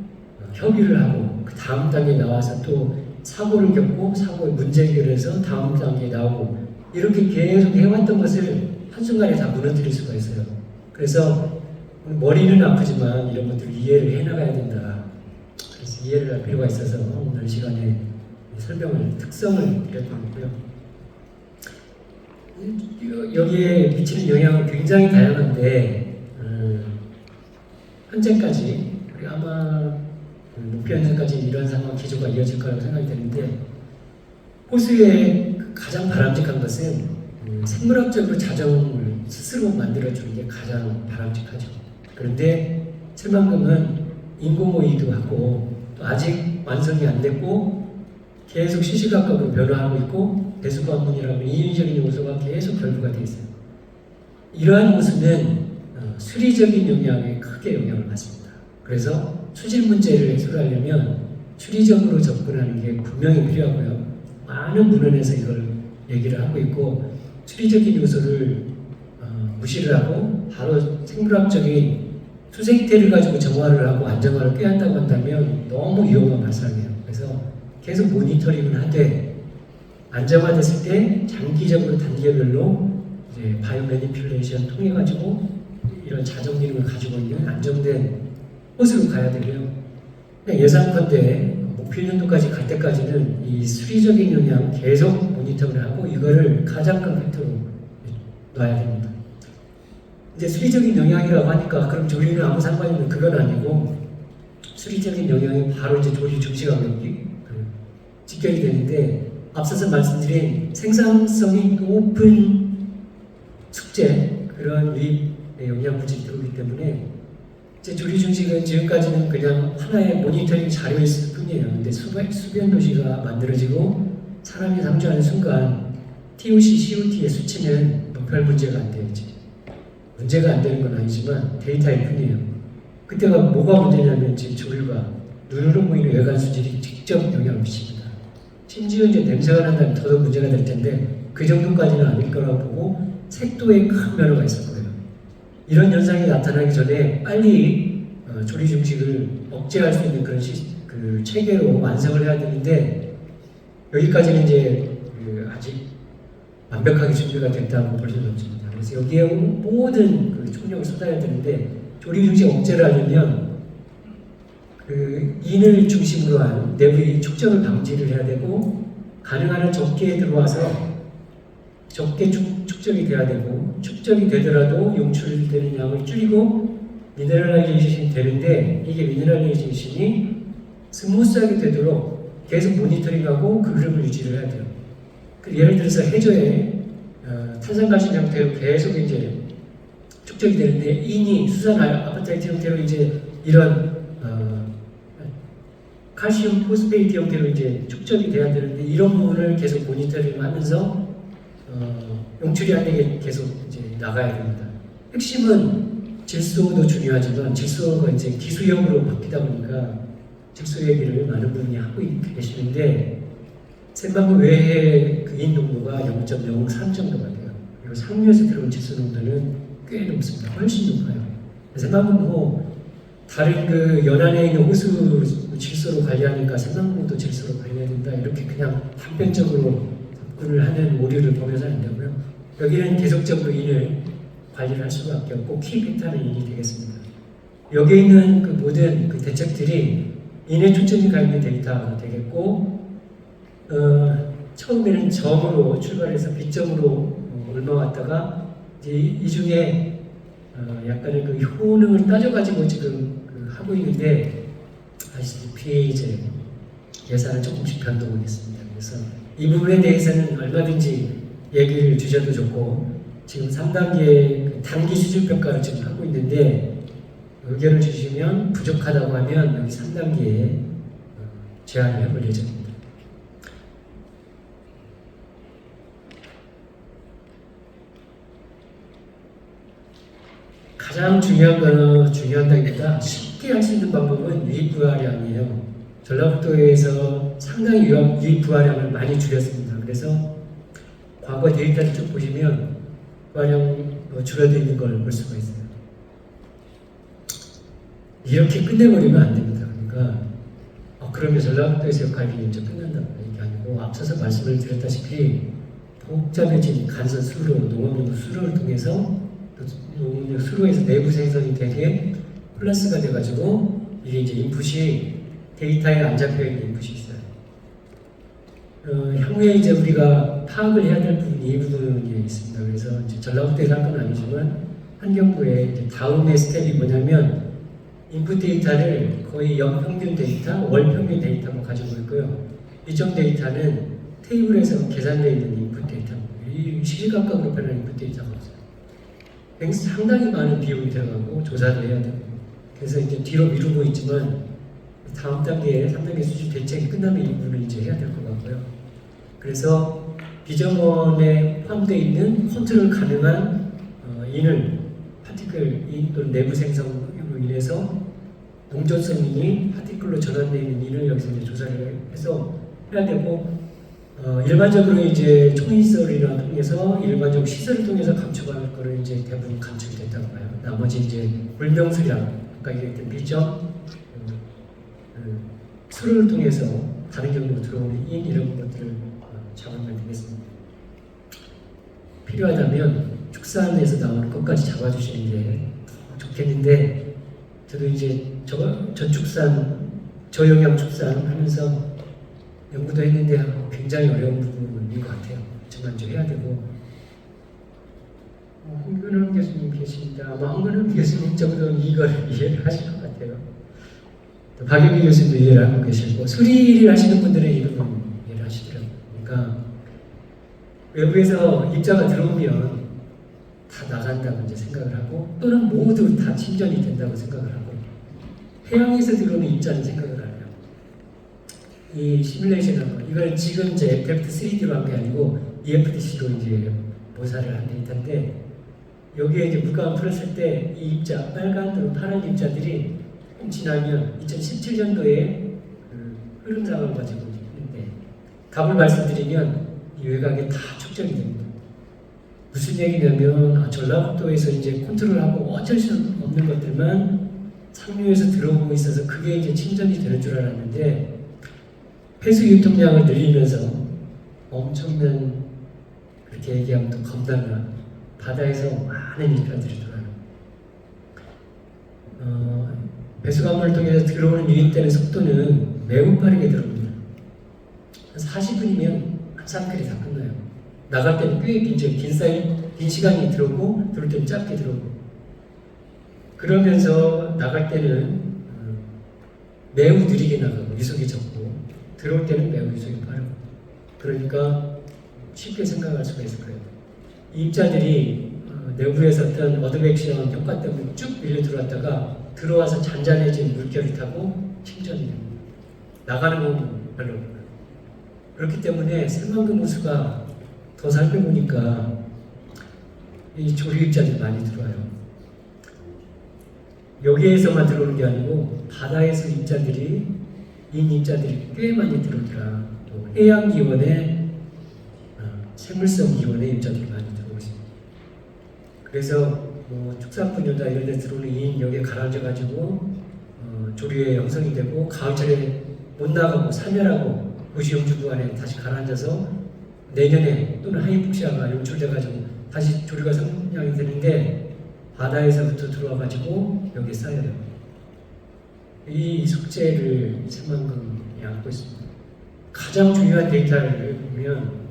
협의를 하고 그 다음 단계에 나와서 또 사고를 겪고 사고의 문제 해결해서 다음 단계에 나오고 이렇게 계속 해왔던 것을 한순간에 다 무너뜨릴 수가 있어요. 그래서 머리는 아프지만 이런 것들을 이해를 해나가야 된다. 그래서 이해를 할 필요가 있어서 오늘 시간에 설명을, 특성을 드렸던 거고요. 여기에 미치는 영향은 굉장히 다양한데 현재까지 우리 아마 목표 현재까지 이런 상황 기조가 이어질 거라고 생각이 되는데 호수의 가장 바람직한 것은 생물학적으로 자정을 스스로 만들어주는 게 가장 바람직하죠. 그런데 새만금은 인공호의도 하고 또 아직 완성이 안 됐고 계속 시시각각으로 변화하고 있고 배수관문이라는 인위적인 요소가 계속 결부가 되어 있어요. 이러한 모습은 수리적인 영향에 크게 영향을 받습니다. 그래서 수질 문제를 해소하려면 추리적으로 접근하는 게 분명히 필요하고요. 많은 문헌에서 이걸 얘기를 하고 있고 추리적인 요소를 무시를 하고 바로 생물학적인 수생태를 가지고 정화를 하고 안정화를 꾀한다고 한다면 너무 위험한 발상이에요. 그래서 계속 모니터링을 하되 안정화됐을 때 장기적으로 단계별로 이제 바이오 매니퓰레이션 통해 가지고 이런 자정 기능을 가지고 있는 안정된 호수로 가야 되고요. 예상컨대 목표 년도까지 갈 때까지는 이 수리적인 영향 계속 모니터를 하고 이거를 가장 큰 팩터로 놔야 됩니다. 이제 수리적인 영향이라고 하니까 그럼 조리는 아무 상관이 없는 그건 아니고 수리적인 영향이 바로 이제 조리 중시하고 직결이 되는데 앞서서 말씀드린 생산성이 높은 숙제 그런 유입의 영양물질이 들어오기 때문에 이제 조리 중식은 지금까지는 그냥 하나의 모니터링 자료였을 뿐이에요. 근데 수변 도시가 만들어지고 사람이 상주하는 순간 TOC, COT의 수치는 별 문제가 안 되겠지. 문제가 안 되는 건 아니지만 데이터일 뿐이에요. 그때가 뭐가 문제냐면 지금 조류가 눈으로 보이는 외관 수질이 직접 영향을 미칩니다. 심지어 이제 냄새가 난다면 더더욱 문제가 될 텐데 그 정도까지는 아닐 거라고 보고 색도에 큰 변화가 있을 거예요. 이런 현상이 나타나기 전에 빨리 조리 중식을 억제할 수 있는 그런 그 체계로 완성을 해야 되는데 여기까지는 이제 아직 완벽하게 준비가 됐다고 볼 수는 없습니다. 그래서 여기에 모든 그 총력을 쏟아야 되는데 조류 중심 억제를 하려면 그 인을 중심으로 한 내부의 축적을 방지를 해야 되고 가능한 한 적게 들어와서 적게 축적이 돼야 되고 축적이 되더라도 용출되는 양을 줄이고 미네랄라이제이션이 되는데 이게 미네랄라이제이션이 스무스하게 되도록 계속 모니터링하고 그 흐름을 유지를 해야 돼요. 예를 들어서 해저에 탄산가스 형태로 계속 이제 축적이 되는데 인이 수산 아파타이트 형태로 이제 이런 칼슘 포스페이트 형태로 이제 축적이 돼야 되는데 이런 부분을 계속 모니터링하면서 용출이 안 되게 계속 이제 나가야 됩니다. 핵심은 질소도 중요하지만 질소가 이제 기수형으로 바뀌다 보니까 질소 얘기를 많은 분이 하고 계시는데 생방구 외에 그 인 농도가 0.03 정도가 돼요. 그리고 상류에서 들어온 질소 농도는 꽤 높습니다. 훨씬 높아요. 생방구 다른 그 연안에 있는 호수 질소로 관리하니까 생방구도 질소로 관리해야 된다 이렇게 그냥 단편적으로 접근을 하는 오류를 범해서 안 되고요. 여기는 계속적으로 인을 관리를 할 수밖에 없고 키 팩터는 인이 되겠습니다. 여기에 있는 그 모든 그 대책들이 인의 초점이 가 있는 데이터가 되겠고 처음에는 점으로 출발해서 B점으로 올라왔다가 이 중에 약간의 그 효능을 따져가지고 지금 하고 있는데 아시다시피 이제 예산을 조금씩 변동을 했습니다. 그래서 이 부분에 대해서는 얼마든지 얘기를 주셔도 좋고 지금 3단계 그 단기 수준 평가를 지금 하고 있는데 의견을 주시면 부족하다고 하면 여기 3단계에 제안을 해볼 예정입니다. 가장 중요하다기보다 쉽게 할 수 있는 방법은 유입 부하량이에요. 전라북도에서 상당히 유입 부하량을 많이 줄였습니다. 그래서 과거 데이터를 쭉 보시면 부하량 줄어드는 걸 볼 수가 있어요. 이렇게 끝내버리면 안 됩니다. 그러니까 그러면 전라북도에서 역할이 이제 끝난다는 얘기 아니고 앞서서 말씀을 드렸다시피 복잡해진 간선 수로 농업용 수로를 통해서 농업용 수로에서 내부 생성이 되게 플러스가 돼가지고 이게 이제 인풋이 데이터에 안 잡혀 있는 인풋이 있어요. 향후에 이제 우리가 파악을 해야 될 부분이 이 부분이 있습니다. 그래서 이제 전라북도에서 할 건 아니지만 환경부의 이제 다음의 스텝이 뭐냐면 인풋 데이터를 거의 연평균 데이터, 월평균 데이터만 가지고 있고요. 일정 데이터는 테이블에서 계산되어 있는 인풋 데이터입니다. 이 시시각각으로 변하는 인풋 데이터가 없어요. 상당히 많은 비용이 들어가고 조사도 해야 되고 그래서 이제 뒤로 미루고 있지만 다음 단계에 3단계 수준 대책이 끝나면 이 부분을 이제 해야 될 것 같고요. 그래서 비정원에 포함되어 있는 컨트롤 가능한 인을 파티클 인 또는 내부 생성으로 인해서 농전성인이 파티클로 전환되어 있는 인을 여기서 이제 조사를 해서 해야 되고 일반적으로 이제 총인설이나 통해서 일반적 시설을 통해서 감축할 거를 이제 대부분 감축이 됐다고 봐요. 나머지 이제 불명수량 아까 얘기했던 비점 수를 통해서 다른 경로로 들어오는 인 이런 것들을 잡으면 되겠습니다. 필요하다면 축산에서 나오는 것까지 잡아주시는 게 좋겠는데 저도 이제 저축산 저영양 축산 하면서 연구도 했는데 굉장히 어려운 부분인 것 같아요. 정말 좀 해야 되고 홍근원 교수님 계십니다. 아마 홍근원 교수님 정도는 이걸 이해를 하실 것 같아요. 또 박영기 교수님도 이해를 하고 계시고 수리를 하시는 분들은 이 부분 이해를 하시더라고요. 그러니까 외부에서 입자가 들어오면 다 나간다고 이제 생각을 하고 또는 모두 다 침전이 된다고 생각을 하고 해양에서 들어오는 입자는 생각을 안 해요. 이 시뮬레이션은 이걸 지금 이제 FFT 3D로 한 게 아니고 EFDC로 이제 모사를 한 데이터인데 여기에 이제 물감을 풀었을 때 이 입자 빨간 또는 파란 입자들이 조금 지나면 2017년도에 그 흐름상을 가지고 있는데 답을 말씀드리면 이 외곽에 다 축적이 됩니다. 무슨 얘기냐면 전라북도에서 이제 컨트롤하고 어쩔 수 없는 것들만 상류에서 들어오고 있어서 그게 이제 침전이 되는 줄 알았는데 폐수 유통량을 늘리면서 엄청난 그렇게 얘기하면 또 겁나나 바다에서 많은 인파들이 돌아요. 배수관문을 통해서 들어오는 유입되는 속도는 매우 빠르게 들어옵니다. 한 40분이면 한 사이클이 다 끝나요. 나갈 때는 꽤 긴 시간이 들어오고 들어올 때는 짧게 들어오고 그러면서 나갈 때는 매우 느리게 나가고 유속이 적고 들어올 때는 매우 유속이 빠르고 그러니까 쉽게 생각할 수가 있을 거예요. 이 입자들이 내부에서 어떤 어드백션 효과 때문에 쭉 밀려 들어왔다가 들어와서 잔잔해진 물결을 타고 침전이 됩니다. 나가는 건 별로 없고요. 그렇기 때문에 새만금 호수가 더 살펴보니까 이 조류 입자들이 많이 들어와요. 여기에서만 들어오는 게 아니고 바다에서 입자들이 인 입자들이 꽤 많이 들어오더라. 또 해양 기원에 생물성 기원에 입자들이 많이 들어오고 있습니다. 그래서 축사분유다 이런 데 들어오는 인 여기에 가라앉아 가지고 조류의 형성이 되고 가을철에 못 나가고 사멸하고 도시 용주구 안에 다시 가라앉아서 내년에 또는 하이폭시아가 연출돼 가지고 다시 조류가 성장이 되는데 바다에서부터 들어와 가지고 여기에 쌓여요. 이 숙제를 새만금이 안고 있습니다. 가장 중요한 데이터를 보면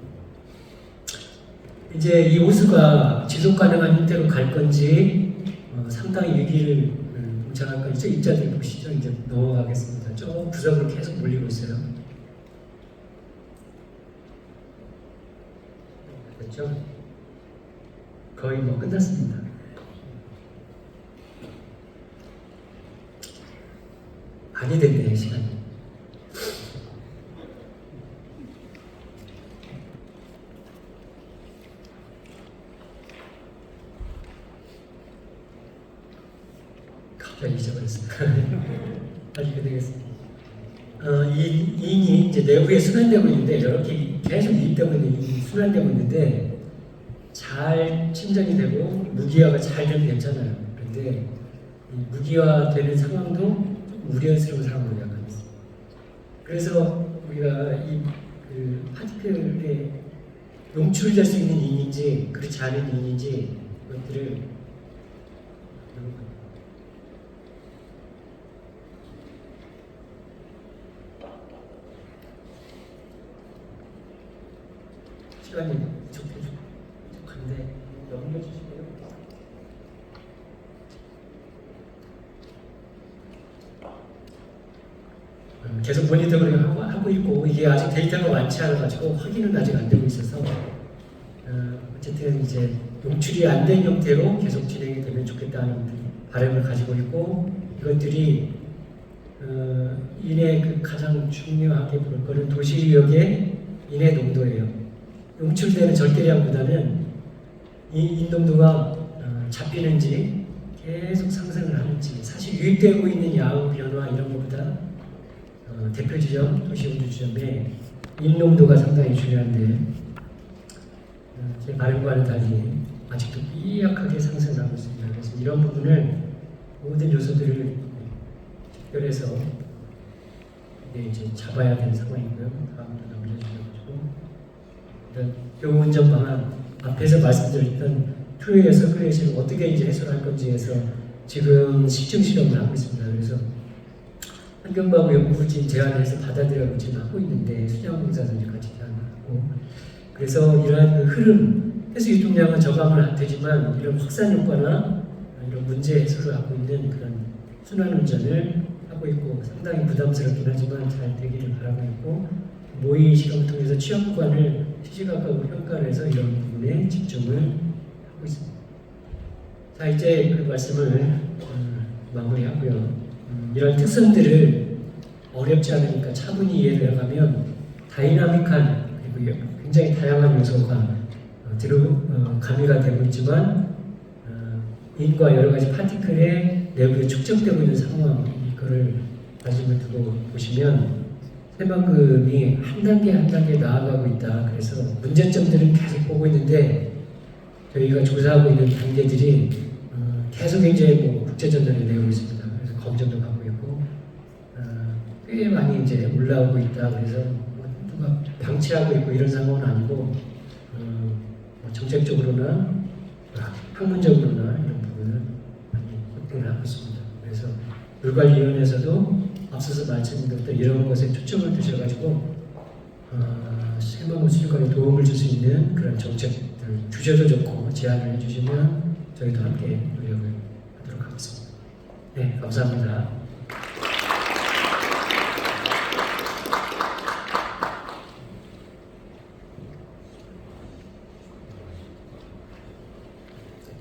이제 이 호수가 지속 가능한 형태로 갈 건지 상당히 위기를 봉착할 건지 입자들 보시죠. 이제 넘어가겠습니다. 저 구석으로 계속 몰리고 있어요. 그렇죠? 거의 뭐 끝났습니다. 많이 됐네요, 시간이. 갑자기 잊어버렸습니다. 다시 되겠습니다. 이 인이 이제 내부에 순환되고 있는데 이렇게 계속 유입되고 있는 순환되고 있는데 잘 침전이 되고 무기화가 잘 되면 괜찮아요. 그런데 이 무기화되는 상황도 좀 우려스러운 상황으로 약간 있습니다. 그래서 우리가 그 파티클에 용출될 수 있는 인인지 그렇지 않은 인인지 그것들을 시간이 부족한데 넘겨주시고요. 계속 모니터링을 하고 있고 이게 아직 데이터가 많지 않아가지고 확인은 아직 안 되고 있어서 어쨌든 이제 용출이 안 된 형태로 계속 진행이 되면 좋겠다는 바람을 가지고 있고 이것들이 인의 그 가장 중요하게 볼 거는 도시역의 인의 농도예요. 용출되는 절대량보다는 이 인농도가 잡히는지 계속 상승을 하는지 사실 유입되고 있는 야후 변화 이런 것보다 대표 지점, 도시운주 지점에 인농도가 상당히 중요한데 제 발음과는 달리 아직도 미약하게 상승하고 있습니다. 그래서 이런 부분을 모든 요소들을 특별해서 이제 잡아야 되는 상황이고요. 다음으로 넘겨주셔가지고 이런 교훈전 방안 앞에서 말씀드렸던 투웨이의 서큘레이션을 어떻게 이제 해소할 건지에서 지금 실증 실험을 하고 있습니다. 그래서 환경과학 연구진 제안해서 받아들여고 지금 하고 있는데 수장공사들이 같이 제안하고 그래서 이러한 그 흐름 해수 유통량은 저감은 되지만 이런 확산 효과나 이런 문제 해소를 하고 있는 그런 순환 운전을 하고 있고 상당히 부담스럽긴 하지만 잘 되기를 바라고 있고 모의 실험을 통해서 취업 구간을 시시각각으로 평가를 해서 이런 부분에 집중을 하고 있습니다. 자 이제 그 말씀을 마무리하고요. 이런 특성들을 어렵지 않으니까 차분히 이해를 해가면 다이나믹한 그리고 굉장히 다양한 요소가 가미가 되고 있지만 인과 여러 가지 파티클의 내부에 축적되고 있는 상황 이거를 관심을 두고 보시면 새만금이 한 단계 한 단계 나아가고 있다. 그래서 문제점들은 계속 보고 있는데 저희가 조사하고 있는 단계들이 계속 이제 뭐 국제전단에 내고 있습니다. 그래서 검증도 받고 있고 꽤 많이 이제 올라오고 있다. 그래서 뭐 누가 방치하고 있고 이런 상황은 아니고 정책적으로나 학문적으로나 이런 부분을 많이 확대를 하고 있습니다. 그래서 물관리위원회에서도 앞서서 말씀드렸던 이런 것에 초점을 두셔가지고 새마을 수족관에 도움을 줄 수 있는 그런 정책들 주제도 좋고 제안을 해주시면 저희도 함께 노력을 하도록 하겠습니다. 네, 감사합니다.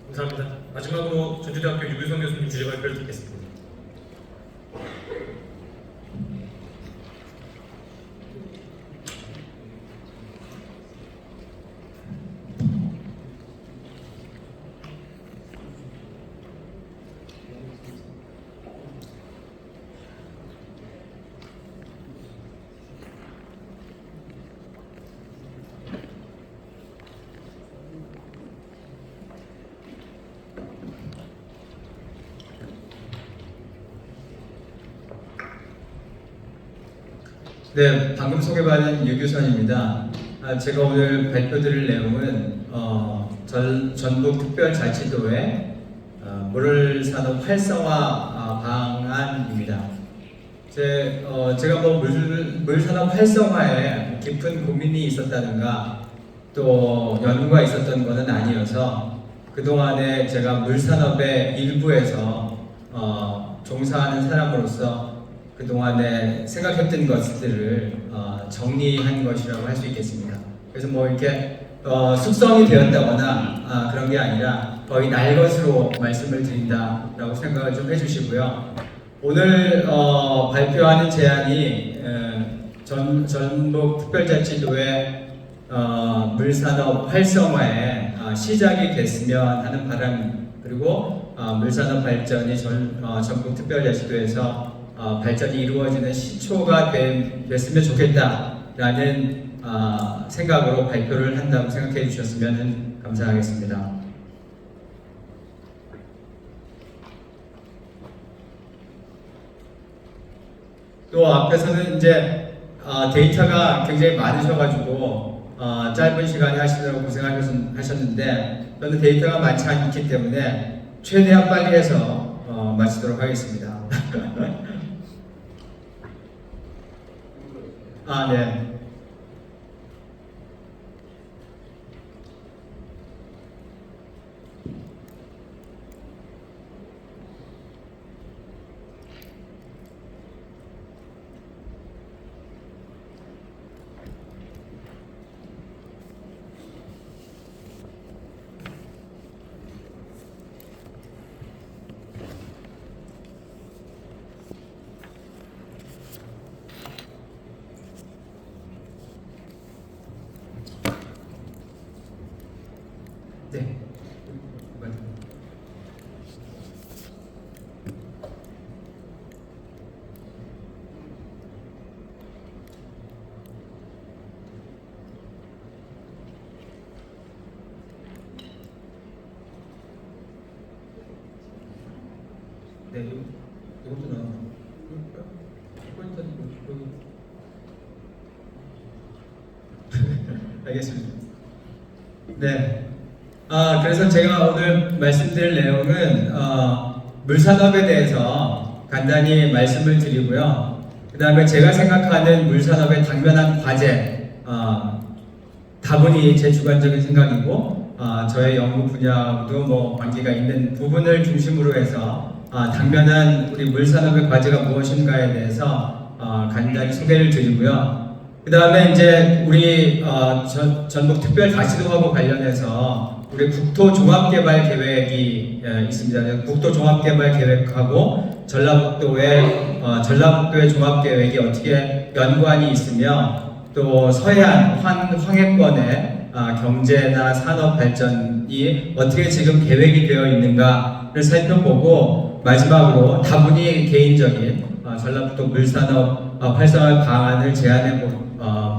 감사합니다. 마지막으로 전주대학교 유규성 교수님 주제 발표를 듣겠습니다. 네, 방금 소개받은 유규선입니다. 제가 오늘 발표드릴 내용은 전북특별자치도의 물산업 활성화 방안입니다. 제가 뭐 물산업 활성화에 깊은 고민이 있었다든가 또 연구가 있었던 것은 아니어서 그동안에 제가 물산업의 일부에서 종사하는 사람으로서 그동안에 생각했던 것들을 정리한 것이라고 할 수 있겠습니다. 그래서 뭐 이렇게 숙성이 되었다거나 그런 게 아니라 거의 날 것으로 말씀을 드린다라고 생각을 좀 해주시고요. 오늘 발표하는 제안이 전북특별자치도의 물산업 활성화의 시작이 됐으면 하는 바람, 그리고 물산업 발전이 전북특별자치도에서 발전이 이루어지는 시초가 됐으면 좋겠다라는 생각으로 발표를 한다고 생각해 주셨으면 감사하겠습니다. 또 앞에서는 이제 데이터가 굉장히 많으셔가지고 짧은 시간에 하시느라고 고생하셨는데 저는 데이터가 많지 않기 때문에 최대한 빨리 해서 마치도록 하겠습니다. 네. 네. 네, 이것도 나와. 알겠습니다. 네. 그래서 제가 오늘 말씀드릴 내용은 물산업에 대해서 간단히 말씀을 드리고요. 그 다음에 제가 생각하는 물산업의 당면한 과제, 다분히 제 주관적인 생각이고 저의 연구 분야도 뭐 관계가 있는 부분을 중심으로 해서 당면한 우리 물산업의 과제가 무엇인가에 대해서 간단히 소개를 드리고요. 그 다음에 이제 우리 전북특별자치도하고 관련해서 우리 국토종합개발 계획이 있습니다. 국토종합개발 계획하고 전라북도의 종합계획이 어떻게 연관이 있으며 또 서해안 황해권의 경제나 산업 발전이 어떻게 지금 계획이 되어 있는가를 살펴보고 마지막으로 다분히 개인적인 전라북도 물산업 활성화 방안을 제안해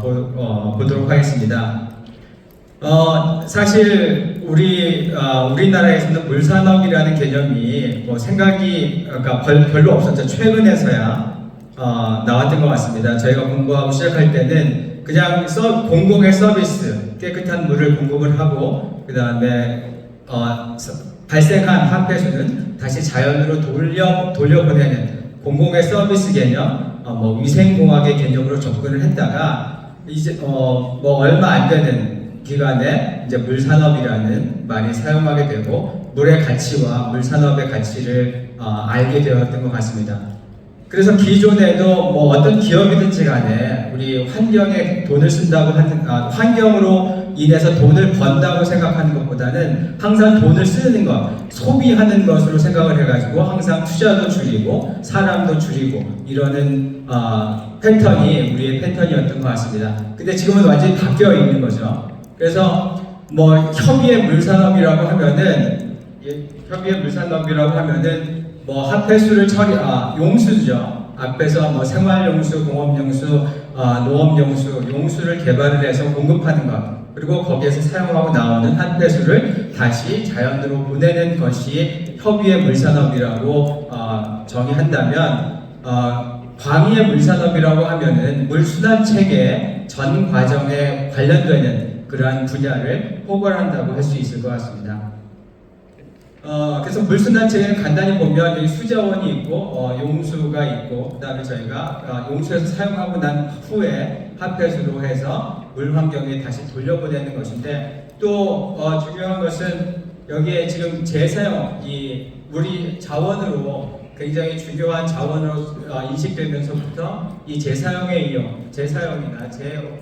보도록 하겠습니다. 사실 우리나라에서는 물산업이라는 개념이 뭐 생각이 별로 없었죠. 최근에서야 나왔던 것 같습니다. 저희가 공부하고 시작할 때는 그냥 공공의 서비스, 깨끗한 물을 공급을 하고 그 다음에 발생한 합폐수는 다시 자연으로 돌려보내는 공공의 서비스 개념, 위생공학의 개념으로 접근을 했다가 이제 뭐 얼마 안 되는 기간에 이제 물산업이라는 말이 사용하게 되고 물의 가치와 물산업의 가치를 알게 되었던 것 같습니다. 그래서 기존에도 뭐 어떤 기업이든지 간에 우리 환경에 돈을 쓴다고 하는 환경으로 인해서 돈을 번다고 생각하는 것보다는 항상 돈을 쓰는 것, 소비하는 것으로 생각을 해가지고 항상 투자도 줄이고 사람도 줄이고 이러는 패턴이 우리의 패턴이었던 것 같습니다. 근데 지금은 완전히 바뀌어 있는 거죠. 그래서 뭐 협의의 물산업이라고 하면은 뭐 합폐수를 용수죠. 앞에서 뭐 생활용수, 공업용수, 농업용수, 용수를 개발을 해서 공급하는 것. 그리고 거기에서 사용하고 나오는 합폐수를 다시 자연으로 보내는 것이 협의의 물산업이라고 정의한다면 광의의 물산업이라고 하면은 물순환 체계 전 과정에 관련되는 그러한 분야를 포괄한다고 할 수 있을 것 같습니다. 그래서 물순환 체계는 간단히 보면 여기 수자원이 있고 용수가 있고 그다음에 저희가 용수에서 사용하고 난 후에 합폐수로 해서 물 환경에 다시 돌려보내는 것인데 또 중요한 것은 여기에 지금 재사용 이 물이 자원으로 굉장히 중요한 자원으로 인식되면서부터 이 재사용이나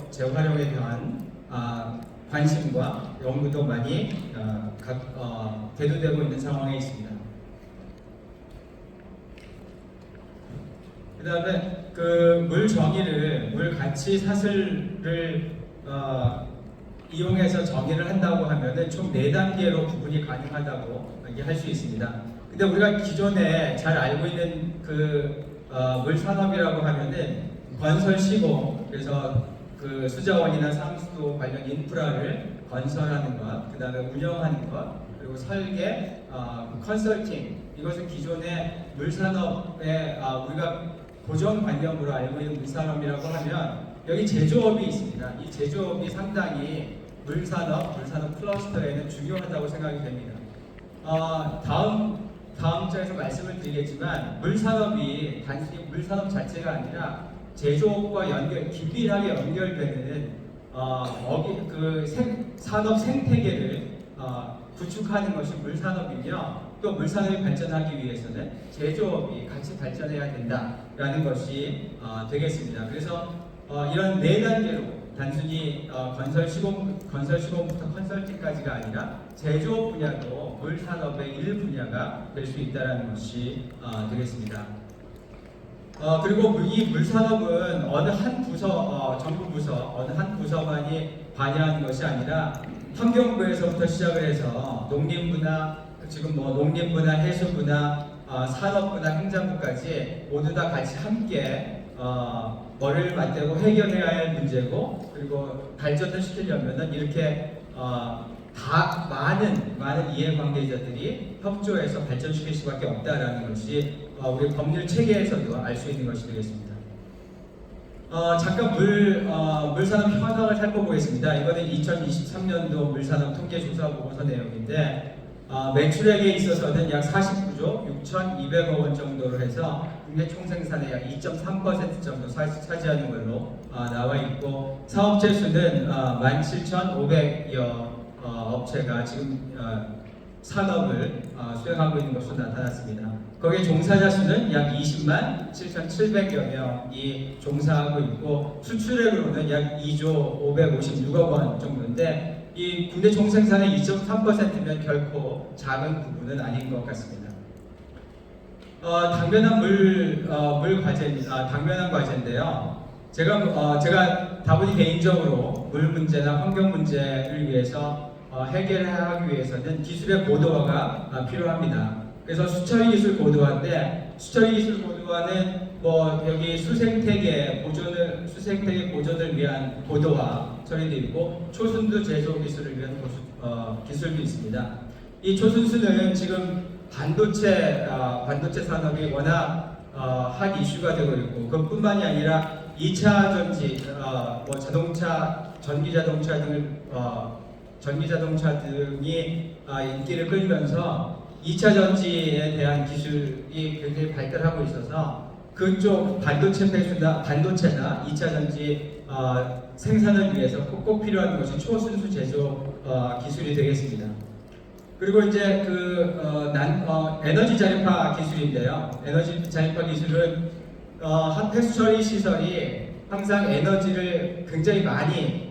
재활용에 대한 관심과 연구도 많이 대두되고 있는 상황에 있습니다. 그 다음에 그 물 정의를, 물 가치 사슬을 이용해서 정의를 한다고 하면은 총 4단계로 구분이 가능하다고 얘기할 수 있습니다. 근데 우리가 기존에 잘 알고 있는 그 물 산업이라고 하면은 건설 시공, 그래서 그 수자원이나 상수도 관련 인프라를 건설하는 것, 그 다음에 운영하는 것, 그리고 설계, 컨설팅, 이것은 기존의 물산업의 우리가 고정관념으로 알고 있는 물산업이라고 하면 여기 제조업이 있습니다. 이 제조업이 상당히 물산업 클러스터에는 중요하다고 생각이 됩니다. 다음 장에서 말씀을 드리겠지만 물산업이 단순히 물산업 자체가 아니라 제조업과 긴밀하게 연결되는 산업 생태계를 구축하는 것이 물산업이며 또 물산업이 발전하기 위해서는 제조업이 같이 발전해야 된다라는 것이 되겠습니다. 그래서 이런 4단계로 단순히 건설 시공부터 컨설팅까지가 아니라 제조업 분야도 물산업의 일 분야가 될 수 있다는 것이 되겠습니다. 그리고 이 물산업은 어느 한 정부 부서, 어느 한 부서만이 관여하는 것이 아니라 환경부에서부터 시작을 해서 농림부나 해수부나 산업부나 행정부까지 모두 다 같이 함께 머리를 맞대고 해결해야 할 문제고 그리고 발전을 시키려면은 이렇게 다 많은 이해관계자들이 협조해서 발전시킬 수밖에 없다라는 것이 우리 법률 체계에서도 알 수 있는 것이 되겠습니다. 잠깐 물산업 현황을 살펴보겠습니다. 이거는 2023년도 물산업 통계조사 보고서 내용인데 매출액에 있어서는 약 49조 6,200억 원 정도로 해서 국내 총생산의 약 2.3% 정도 차지하는 걸로 나와 있고 사업체 수는 17,500여 업체가 지금 산업을 수행하고 있는 것으로 나타났습니다. 거기에 종사자 수는 약 20만 7,700여 명이 종사하고 있고 수출액으로는 약 2조 556억 원 정도인데 이 국내 총생산의 2.3%면 결코 작은 부분은 아닌 것 같습니다. 당면한 당면한 과제인데요. 제가 다분히 개인적으로 물 문제나 환경 문제를 위해서 해결하기 위해서는 기술의 고도화가 필요합니다. 그래서 수처리 기술 고도화인데 수처리 기술 고도화는 여기 수생태계 보존을 위한 고도화 처리도 있고 초순수 제조 기술을 위한 기술도 있습니다. 이 초순수는 지금 반도체 산업이 워낙 핫 이슈가 되고 있고 그뿐만이 아니라 2차 전지, 자동차 전기 자동차 등이 인기를 끌면서 2차 전지에 대한 기술이 굉장히 발달하고 있어서 그쪽 반도체나 2차 전지 생산을 위해서 꼭 필요한 것이 초순수 제조 기술이 되겠습니다. 그리고 이제 에너지 자립화 기술인데요. 에너지 자립화 기술은 폐수 처리 시설이 항상 에너지를 굉장히 많이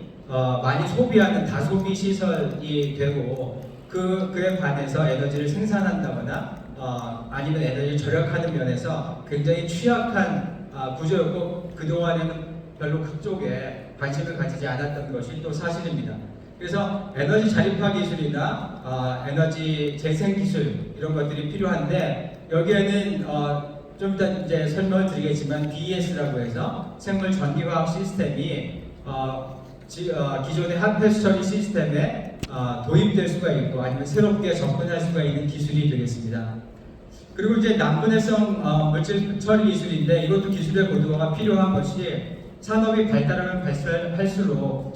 소비하는 다소비 시설이 되고 그에 반해서 에너지를 생산한다거나 아니면 에너지를 절약하는 면에서 굉장히 취약한 구조였고 그동안에는 별로 그쪽에 관심을 가지지 않았던 것이 또 사실입니다. 그래서 에너지 자립화 기술이나 에너지 재생 기술 이런 것들이 필요한데 여기에는 좀 이따 이제 설명을 드리겠지만 BES라고 해서 생물 전기화학 시스템이 기존의 폐수 처리 시스템에 도입될 수가 있고 아니면 새롭게 접근할 수가 있는 기술이 되겠습니다. 그리고 이제 난분해성 물질 처리 기술인데 이것도 기술의 고도화가 필요한 것이 산업이 발달하면 발달할수록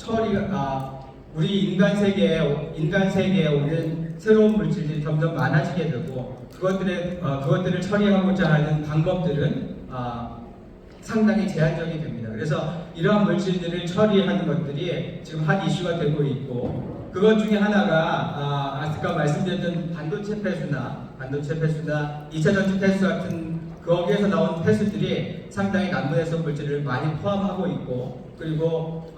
우리 인간 세계에 오는 새로운 물질들이 점점 많아지게 되고 그것들을 처리하고자 하는 방법들은 상당히 제한적이 됩니다. 그래서 이러한 물질들을 처리하는 것들이 지금 핫 이슈가 되고 있고 그것 중에 하나가 아까 말씀드렸던 반도체 폐수나 2차 전지 폐수 같은 거기에서 나온 폐수들이 상당히 난분해성 물질을 많이 포함하고 있고 그리고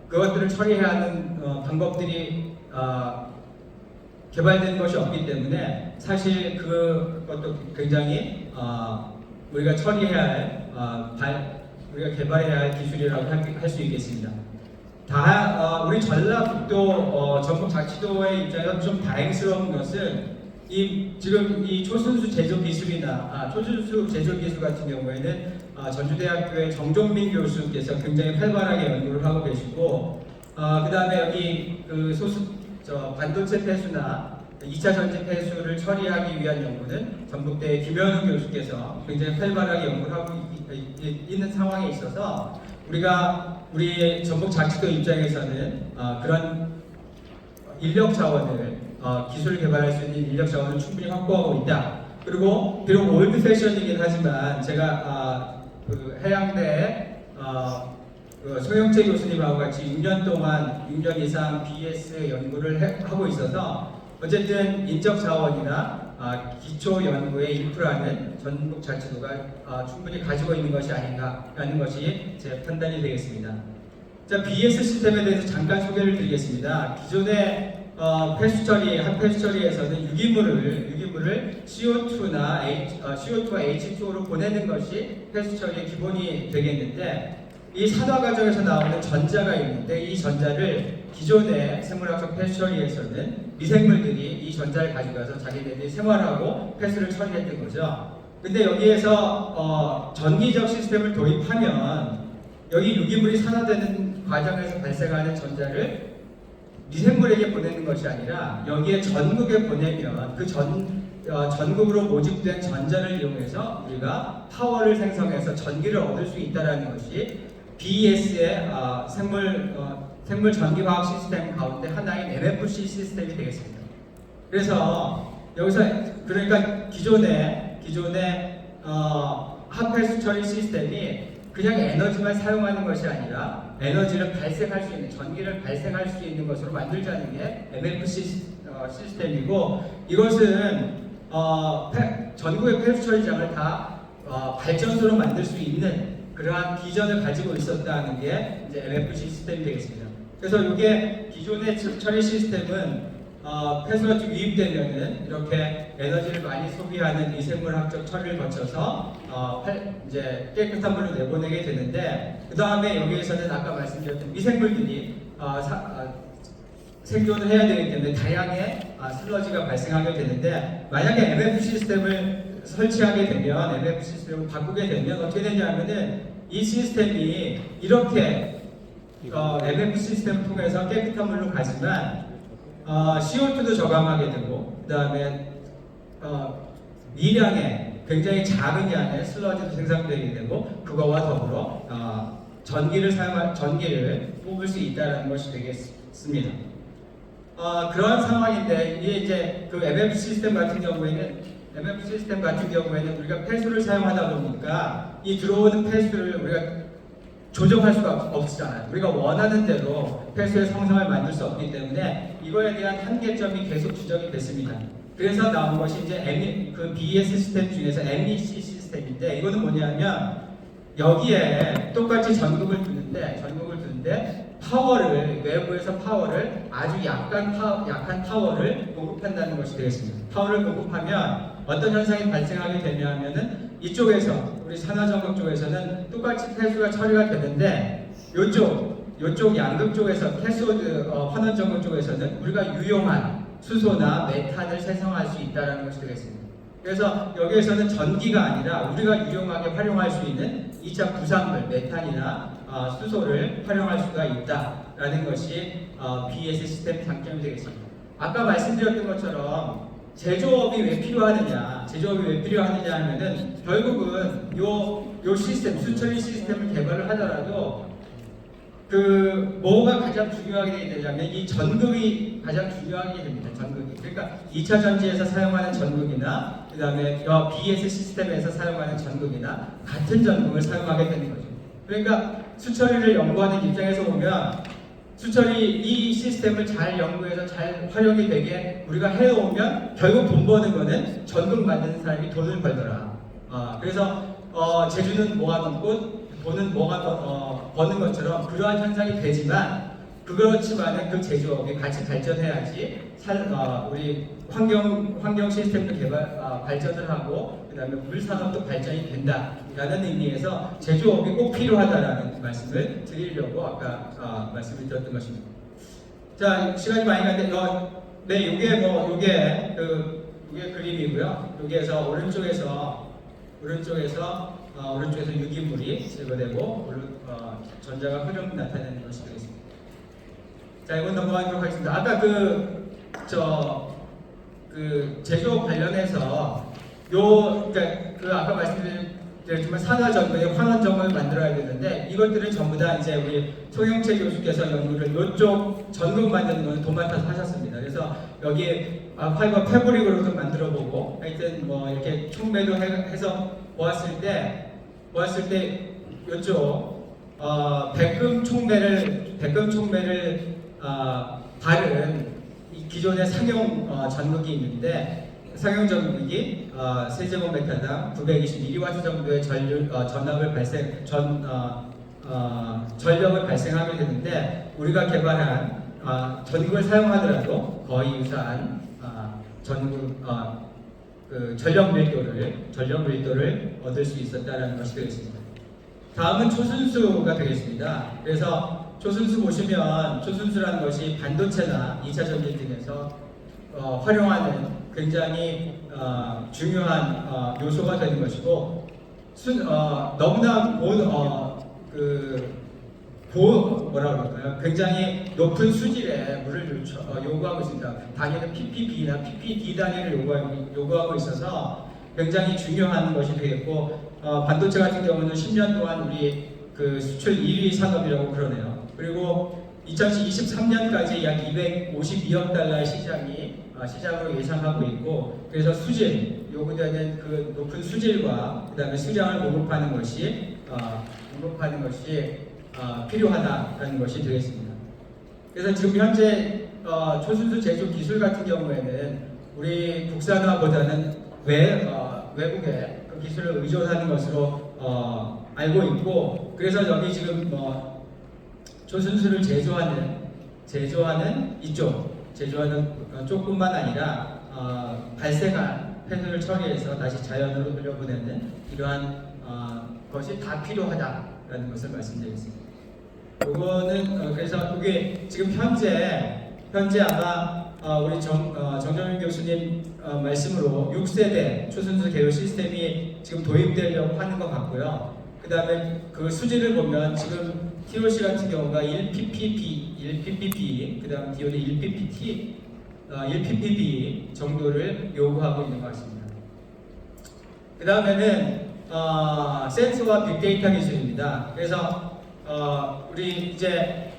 그것들을 처리해야 하는 방법들이 개발된 것이 없기 때문에 사실 그것도 굉장히 우리가 처리해야 할 우리가 개발해야 할 기술이라고 할 수 있겠습니다. 우리 전라북도 전북자치도의 입장에서 좀 다행스러운 것은 지금 이 초순수 제조 기술이나 초순수 제조 기술 같은 경우에는 전주대학교의 정종민 교수께서 굉장히 활발하게 연구를 하고 계시고 그 다음에 여기 반도체 폐수나 2차 전지 폐수를 처리하기 위한 연구는 전북대 김현우 교수께서 굉장히 활발하게 연구를 하고 있는 상황에 있어서 우리 전북자치도 입장에서는 그런 인력 자원을 기술을 개발할 수 있는 인력 자원을 충분히 확보하고 있다. 그리고 비록 올드 패션이긴 하지만 제가 해양대 송영채 교수님하고 같이 6년 이상 BS 연구를 하고 있어서 어쨌든 인적 자원이나 기초 연구의 인프라는 전북자치도가 충분히 가지고 있는 것이 아닌가 하는 것이 제 판단이 되겠습니다. 자, BS 시스템에 대해서 잠깐 소개를 드리겠습니다. 기존의 폐수 처리에서는 유기물을 CO2와 H2O로 보내는 것이 폐수 처리의 기본이 되겠는데 이 산화 과정에서 나오는 전자가 있는데 이 전자를 기존의 생물학적 폐수 처리에서는 미생물들이 이 전자를 가져가서 자기네들이 생활하고 폐수를 처리했던 거죠. 근데 여기에서 전기적 시스템을 도입하면 여기 유기물이 산화되는 과정에서 발생하는 전자를 미생물에게 보내는 것이 아니라 여기에 전극에 보내면 그 전극으로 모집된 전자를 이용해서 우리가 파워를 생성해서 전기를 얻을 수 있다는 것이 BES의 생물 전기화학 시스템 가운데 하나인 MFC 시스템이 되겠습니다. 그래서 여기서 그러니까 기존의 폐수 처리 시스템이 그냥 에너지만 사용하는 것이 아니라 에너지를 발생할 수 있는 전기를 발생할 수 있는 것으로 만들자는 게 MFC 시스템이고 이것은 전국의 폐수 처리장을 다 발전소로 만들 수 있는 그러한 비전을 가지고 있었다는 게 이제 MFC 시스템이 되겠습니다. 그래서 이게 기존의 처리 시스템은 폐수가 유입되면은 이렇게 에너지를 많이 소비하는 미생물학적 처리를 거쳐서 이제 깨끗한 물을 내보내게 되는데 그 다음에 여기에서는 아까 말씀드렸던 미생물들이 생존을 해야 되기 때문에 다양의 슬러지가 발생하게 되는데 만약에 MFC 시스템을 설치하게 되면 MFC 시스템을 바꾸게 되면 어떻게 되냐면은 이 시스템이 이렇게 MFC 시스템을 통해서 깨끗한 물로 가지만 CO2도 저감하게 되고 그 다음에 미량의 굉장히 작은 양의 슬러지도 생성되게 되고 그거와 더불어 전기를 뽑을 수 있다는 것이 되겠습니다. 그런 상황인데 이제 그 MF 시스템 같은 경우에는 우리가 폐수를 사용하다 보니까 이 들어오는 폐수를 우리가 조정할 수가 없잖아요. 우리가 원하는 대로 폐수의 성성을 만들 수 없기 때문에 이거에 대한 한계점이 계속 지적이 됐습니다. 그래서 나온 것이 이제 그 BES 시스템 중에서 MEC 시스템인데 이거는 뭐냐면 여기에 똑같이 전극을 두는데 외부에서 파워를 아주 약한 파워를 공급한다는 것이 되겠습니다. 파워를 공급하면 어떤 현상이 발생하게 되냐면은 이쪽에서 우리 산화전극 쪽에서는 똑같이 폐수가 처리가 되는데 요쪽 양극 쪽에서 캐소드 환원전극 쪽에서는 우리가 유용한 수소나 메탄을 생성할 수 있다는 것이 되겠습니다. 그래서 여기에서는 전기가 아니라 우리가 유용하게 활용할 수 있는 2차 부산물 메탄이나 수소를 활용할 수가 있다라는 것이 BES 시스템 장점이 되겠습니다. 아까 말씀드렸던 것처럼 제조업이 왜 필요하느냐 하면은 결국은 요 시스템 수처리 시스템을 개발을 하더라도 뭐가 가장 중요하게 되냐면 이 전극이 가장 중요하게 됩니다. 전극이. 그러니까 2차 전지에서 사용하는 전극이나 그다음에 BES 시스템에서 사용하는 전극이나 같은 전극을 사용하게 되는 거죠. 그러니까 수처리를 연구하는 입장에서 보면 수처리 이 시스템을 잘 연구해서 잘 활용이 되게 우리가 해오면 결국 돈 버는 거는 전극 만드는 사람이 돈을 벌더라. 그래서 제주는 모아놓고 돈은 버는 것처럼 그러한 현상이 되지만 그렇지만은 그 제조업이 같이 발전해야지 우리 환경 시스템도 발전을 하고 그다음에 물 산업도 발전이 된다라는 의미에서 제조업이 꼭 필요하다라는 말씀을 드리려고 아까 말씀을 드렸던 것입니다. 자, 시간이 많이 갔는데 요게 그림이고요. 여기에서 오른쪽에서 유기물이 제거되고 전자가 흐름 나타내는 것이 되겠습니다. 자, 이건 넘어가도록 하겠습니다. 아까 제조업 관련해서 아까 말씀드렸지만 산화전극, 환원전극을 만들어야 되는데 이것들을 전부 다 이제 우리 송영채 교수께서 연구를 이쪽 전극 만드는 거는 도맡아서 하셨습니다. 그래서 여기 파이버 패브릭으로도 만들어보고 하여튼 이렇게 촉매도 해서 보았을 때 이쪽 백금 촉매를 다른 기존의 상용 전극이 있는데 상용 전극이 세제곱미터당 921W 정도의 전력을 발생하게 되는데 우리가 개발한 전극을 사용하더라도 거의 유사한 전력 밀도를 얻을 수 있었다는 것이 되겠습니다. 다음은 초순수가 되겠습니다. 그래서 초순수 보시면 초순수라는 것이 반도체나 2차 전지 등에서 활용하는 굉장히 중요한 요소가 되는 것이고 너무나 굉장히 높은 수질의 물을 요구하고 있습니다. 단위는 ppb나 ppd 단위를 요구하고 있어서 굉장히 중요한 것이 되겠고 반도체 같은 경우는 10년 동안 우리 수출 1위 산업이라고 그러네요. 그리고 2023년까지 약 252억 달러의 시장으로 예상하고 있고 그래서 요구되는 그 높은 수질과 그다음에 수량을 공급하는 것이 필요하다는 것이 되겠습니다. 그래서 지금 현재 초순수 제조 기술 같은 경우에는 우리 국산화보다는 외국의 그 기술을 의존하는 것으로 알고 있고 그래서 여기 지금 초순수를 제조하는 쪽뿐만 아니라 발생한 폐수를 처리해서 다시 자연으로 돌려보내는 이러한 것이 다 필요하다라는 것을 말씀드리겠습니다. 요거는 그래서 이게 지금 현재 아마 우리 정정윤 교수님 말씀으로 6세대 초순수 계열 시스템이 지금 도입되려고 하는 것 같고요. 그 다음에 그 수질을 보면 지금 TOC 같은 경우가 1ppb, 그 다음 DO는 1ppb 정도를 요구하고 있는 것 같습니다. 그 다음에는 센서와 빅데이터 기술입니다. 그래서 우리 이제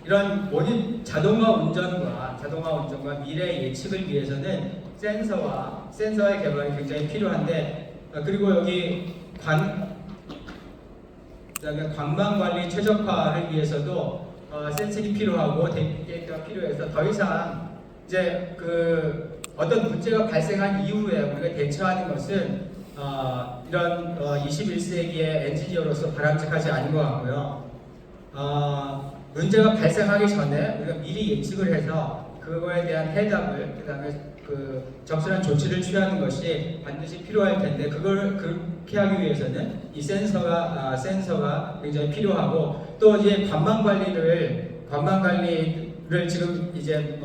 이런 자동화 운전과 미래 예측을 위해서는 센서의 개발이 굉장히 필요한데, 그리고 여기 그다음에 관광 관리 최적화를 위해서도 센싱이 필요하고 데이터가 필요해서 더 이상 이제 어떤 문제가 발생한 이후에 우리가 대처하는 것은 이런 21세기의 엔지니어로서 바람직하지 않은 것 같고요. 문제가 발생하기 전에 우리가 미리 예측을 해서 그거에 대한 해답을, 그다음에 적절한 조치를 취하는 것이 반드시 필요할 텐데, 그걸 그렇게 하기 위해서는 이 센서가 굉장히 필요하고, 또 이제 관광 관리를 지금 이제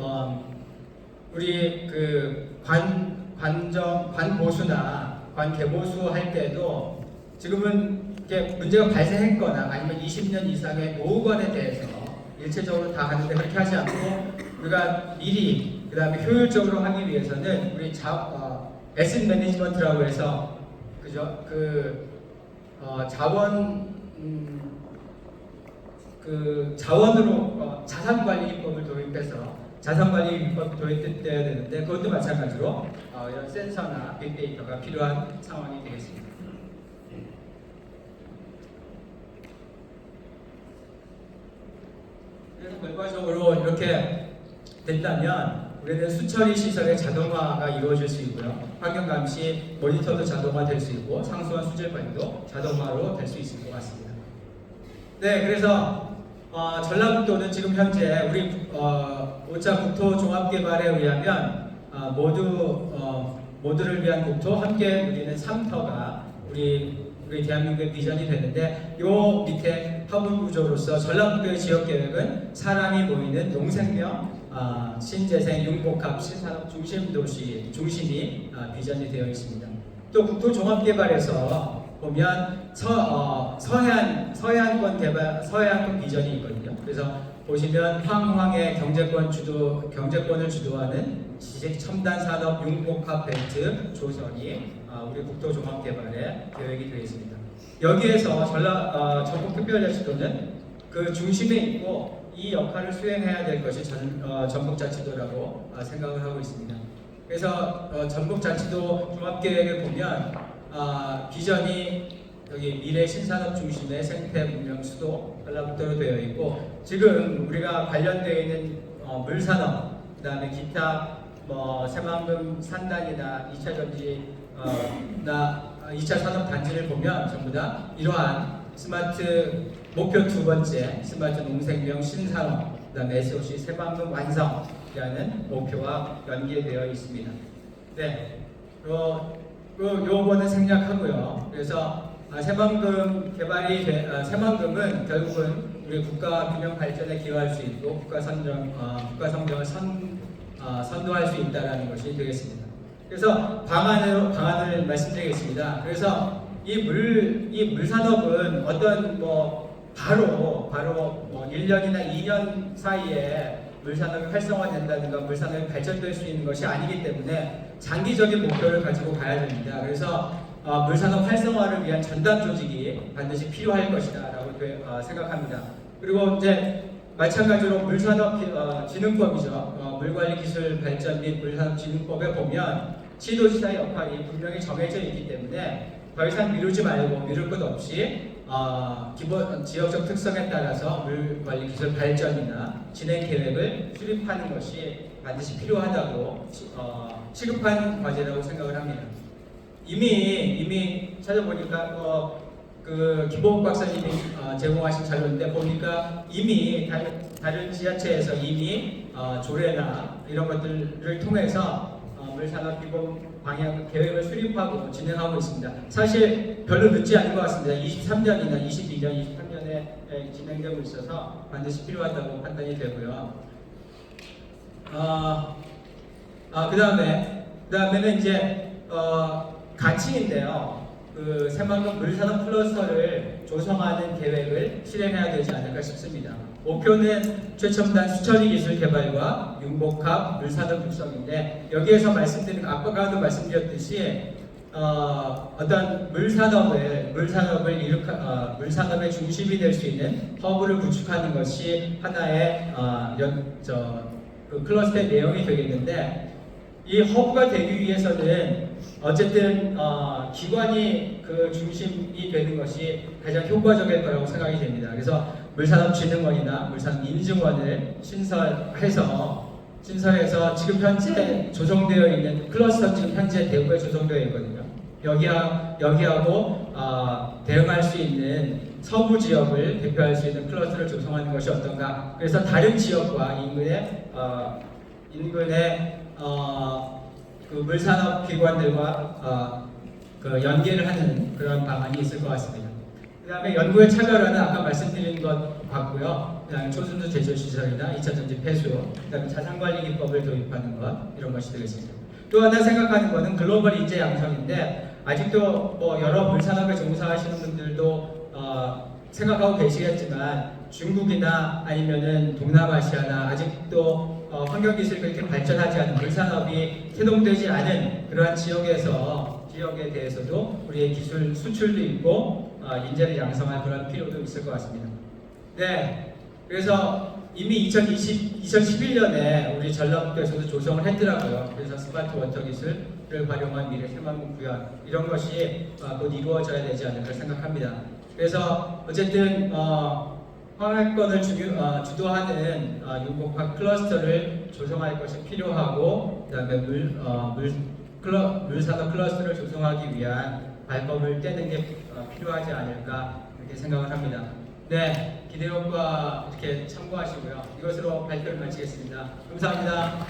우리 관 개보수 할 때도 지금은 이렇게 문제가 발생했거나 아니면 20년 이상의 노후관에 대해서 일체적으로 다 하는데, 그렇게 하지 않고 우리가 미리 그다음에 효율적으로 하기 위해서는 우리 에셋 매니지먼트라고 해서 그죠? 자원으로 자산 관리법을 도입해서 자산 관리법을 도입돼야 되는데, 그것도 마찬가지로 이런 센서나 빅데이터가 필요한 상황이 되겠습니다. 그래서 결과적으로 이렇게 된다면 우리는 수처리 시설의 자동화가 이루어질 수 있고요. 환경 감시 모니터도 자동화될 수 있고, 상수원 수질 관리도 자동화로 될 수 있을 것 같습니다. 네, 그래서 전라북도는 지금 현재 우리 오차 국토 종합 개발에 의하면 모두를 위한 국토 함께 누리는 3터가 우리 대한민국의 비전이 되는데, 요 밑에 허브 구조로서 전라북도의 지역 계획은 사람이 모이는 농생명, 신재생, 융복합, 신산업 중심 도시 중심이 비전이 되어 있습니다. 또 국토 종합 개발에서 보면 서해안권 비전이 있거든요. 그래서 보시면 황의 경제권을 주도하는 지식 첨단 산업 융복합 벨트 조성이 우리 국토 종합 개발에 계획이 되어 있습니다. 여기에서 전북특별자치도는 그 중심에 있고 이 역할을 수행해야 될 것이 전북자치도라고 생각을 하고 있습니다. 그래서 전북자치도 종합계획을 보면 비전이 여기 미래 신산업 중심의 생태 문명 수도 전라북도로 되어 있고, 지금 우리가 관련되어 있는 물산업, 그다음에 기타 새만금 산단이나 2차 전지 나 2차 산업 단지를 보면 전부 다 이러한 스마트 목표 두 번째 스마트 농생명 신산업, 그다음에 SOC 새만금 완성이라는 목표와 연계되어 있습니다. 네, 요거는 생략하고요. 그래서 새만금은 결국은 우리 국가 균형 발전에 기여할 수 있고 국가 성장을 선도할 수 있다라는 것이 되겠습니다. 그래서 방안을 말씀드리겠습니다. 그래서 이 물산업은 어떤 바로 1년이나 2년 사이에 물산업이 활성화된다든가 물산업이 발전될 수 있는 것이 아니기 때문에 장기적인 목표를 가지고 가야 됩니다. 그래서 물산업 활성화를 위한 전담 조직이 반드시 필요할 것이다라고 생각합니다. 그리고 이제 마찬가지로 물산업진흥법이죠. 물관리기술 발전 및 물산업진흥법에 보면 시도지사의 역할이 분명히 정해져 있기 때문에 더 이상 미루지 말고 미룰 것 없이 기본 지역적 특성에 따라서 물관리기술 발전이나 진행 계획을 수립하는 것이 반드시 필요하다고 시급한 과제라고 생각을 합니다. 이미 찾아보니까 김보국 박사님이 제공하신 자료인데 보니까 이미 다른 지자체에서 이미 조례나 이런 것들을 통해서 물산업 기본 방향 계획을 수립하고 진행하고 있습니다. 사실 별로 늦지 않은 것 같습니다. 23년이나 22년, 23년에 진행되고 있어서 반드시 필요하다고 판단이 되고요. 그다음에는 이제 가칭인데요. 새만금 물산업 클러스터를 조성하는 계획을 실행해야 되지 않을까 싶습니다. 목표는 최첨단 수처리 기술 개발과 융복합 물산업 육성인데, 여기에서 아까도 말씀드렸듯이 어떤 물산업의 중심이 될 수 있는 허브를 구축하는 것이 하나의 클러스터의 내용이 되겠는데, 이 허브가 되기 위해서는 어쨌든 기관이 그 중심이 되는 것이 가장 효과적일 거라고 생각이 됩니다. 그래서 물산업진흥원이나 물산업인증원을 신설해서 지금 현재 조성되어 있는 클러스터, 지금 현재 대구에 조성되어 있거든요. 여기하고 대응할 수 있는 서부 지역을 대표할 수 있는 클러스터를 조성하는 것이 어떤가. 그래서 다른 지역과 인근의 그 물산업 기관들과 그 연계를 하는 그런 방안이 있을 것 같습니다. 그 다음에 연구의 차별화는 아까 말씀드린 것 같고요. 그다음에 초순도 제조 시설이나 2차 전지 폐수, 그다음에 자산관리 기법을 도입하는 것, 이런 것이 되겠습니다. 또 하나 생각하는 것은 글로벌 인재 양성인데, 아직도 뭐 여러 물산업에 종사하시는 분들도 생각하고 계시겠지만 중국이나 아니면은 동남아시아나 아직도 환경기술이 그렇게 발전하지 않은 물산업이 태동되지 않은 그러한 지역에 대해서도 우리의 기술 수출도 있고 인재를 양성할 그런 필요도 있을 것 같습니다. 네, 그래서 이미 2011년에 우리 전라북도에서도 조성을 했더라고요. 그래서 스마트 워터 기술을 활용한 미래 새만금 구현, 이런 것이 곧 이루어져야 되지 않을까 생각합니다. 그래서 어쨌든 황해권을 주도하는 융복합 클러스터를 조성할 것이 필요하고, 그다음에 물산업 클러스터를 조성하기 위한 발걸음을 떼는 게 필요하지 않을까, 이렇게 생각을 합니다. 네, 기대원과 이렇게 참고하시고요. 이것으로 발표를 마치겠습니다. 감사합니다.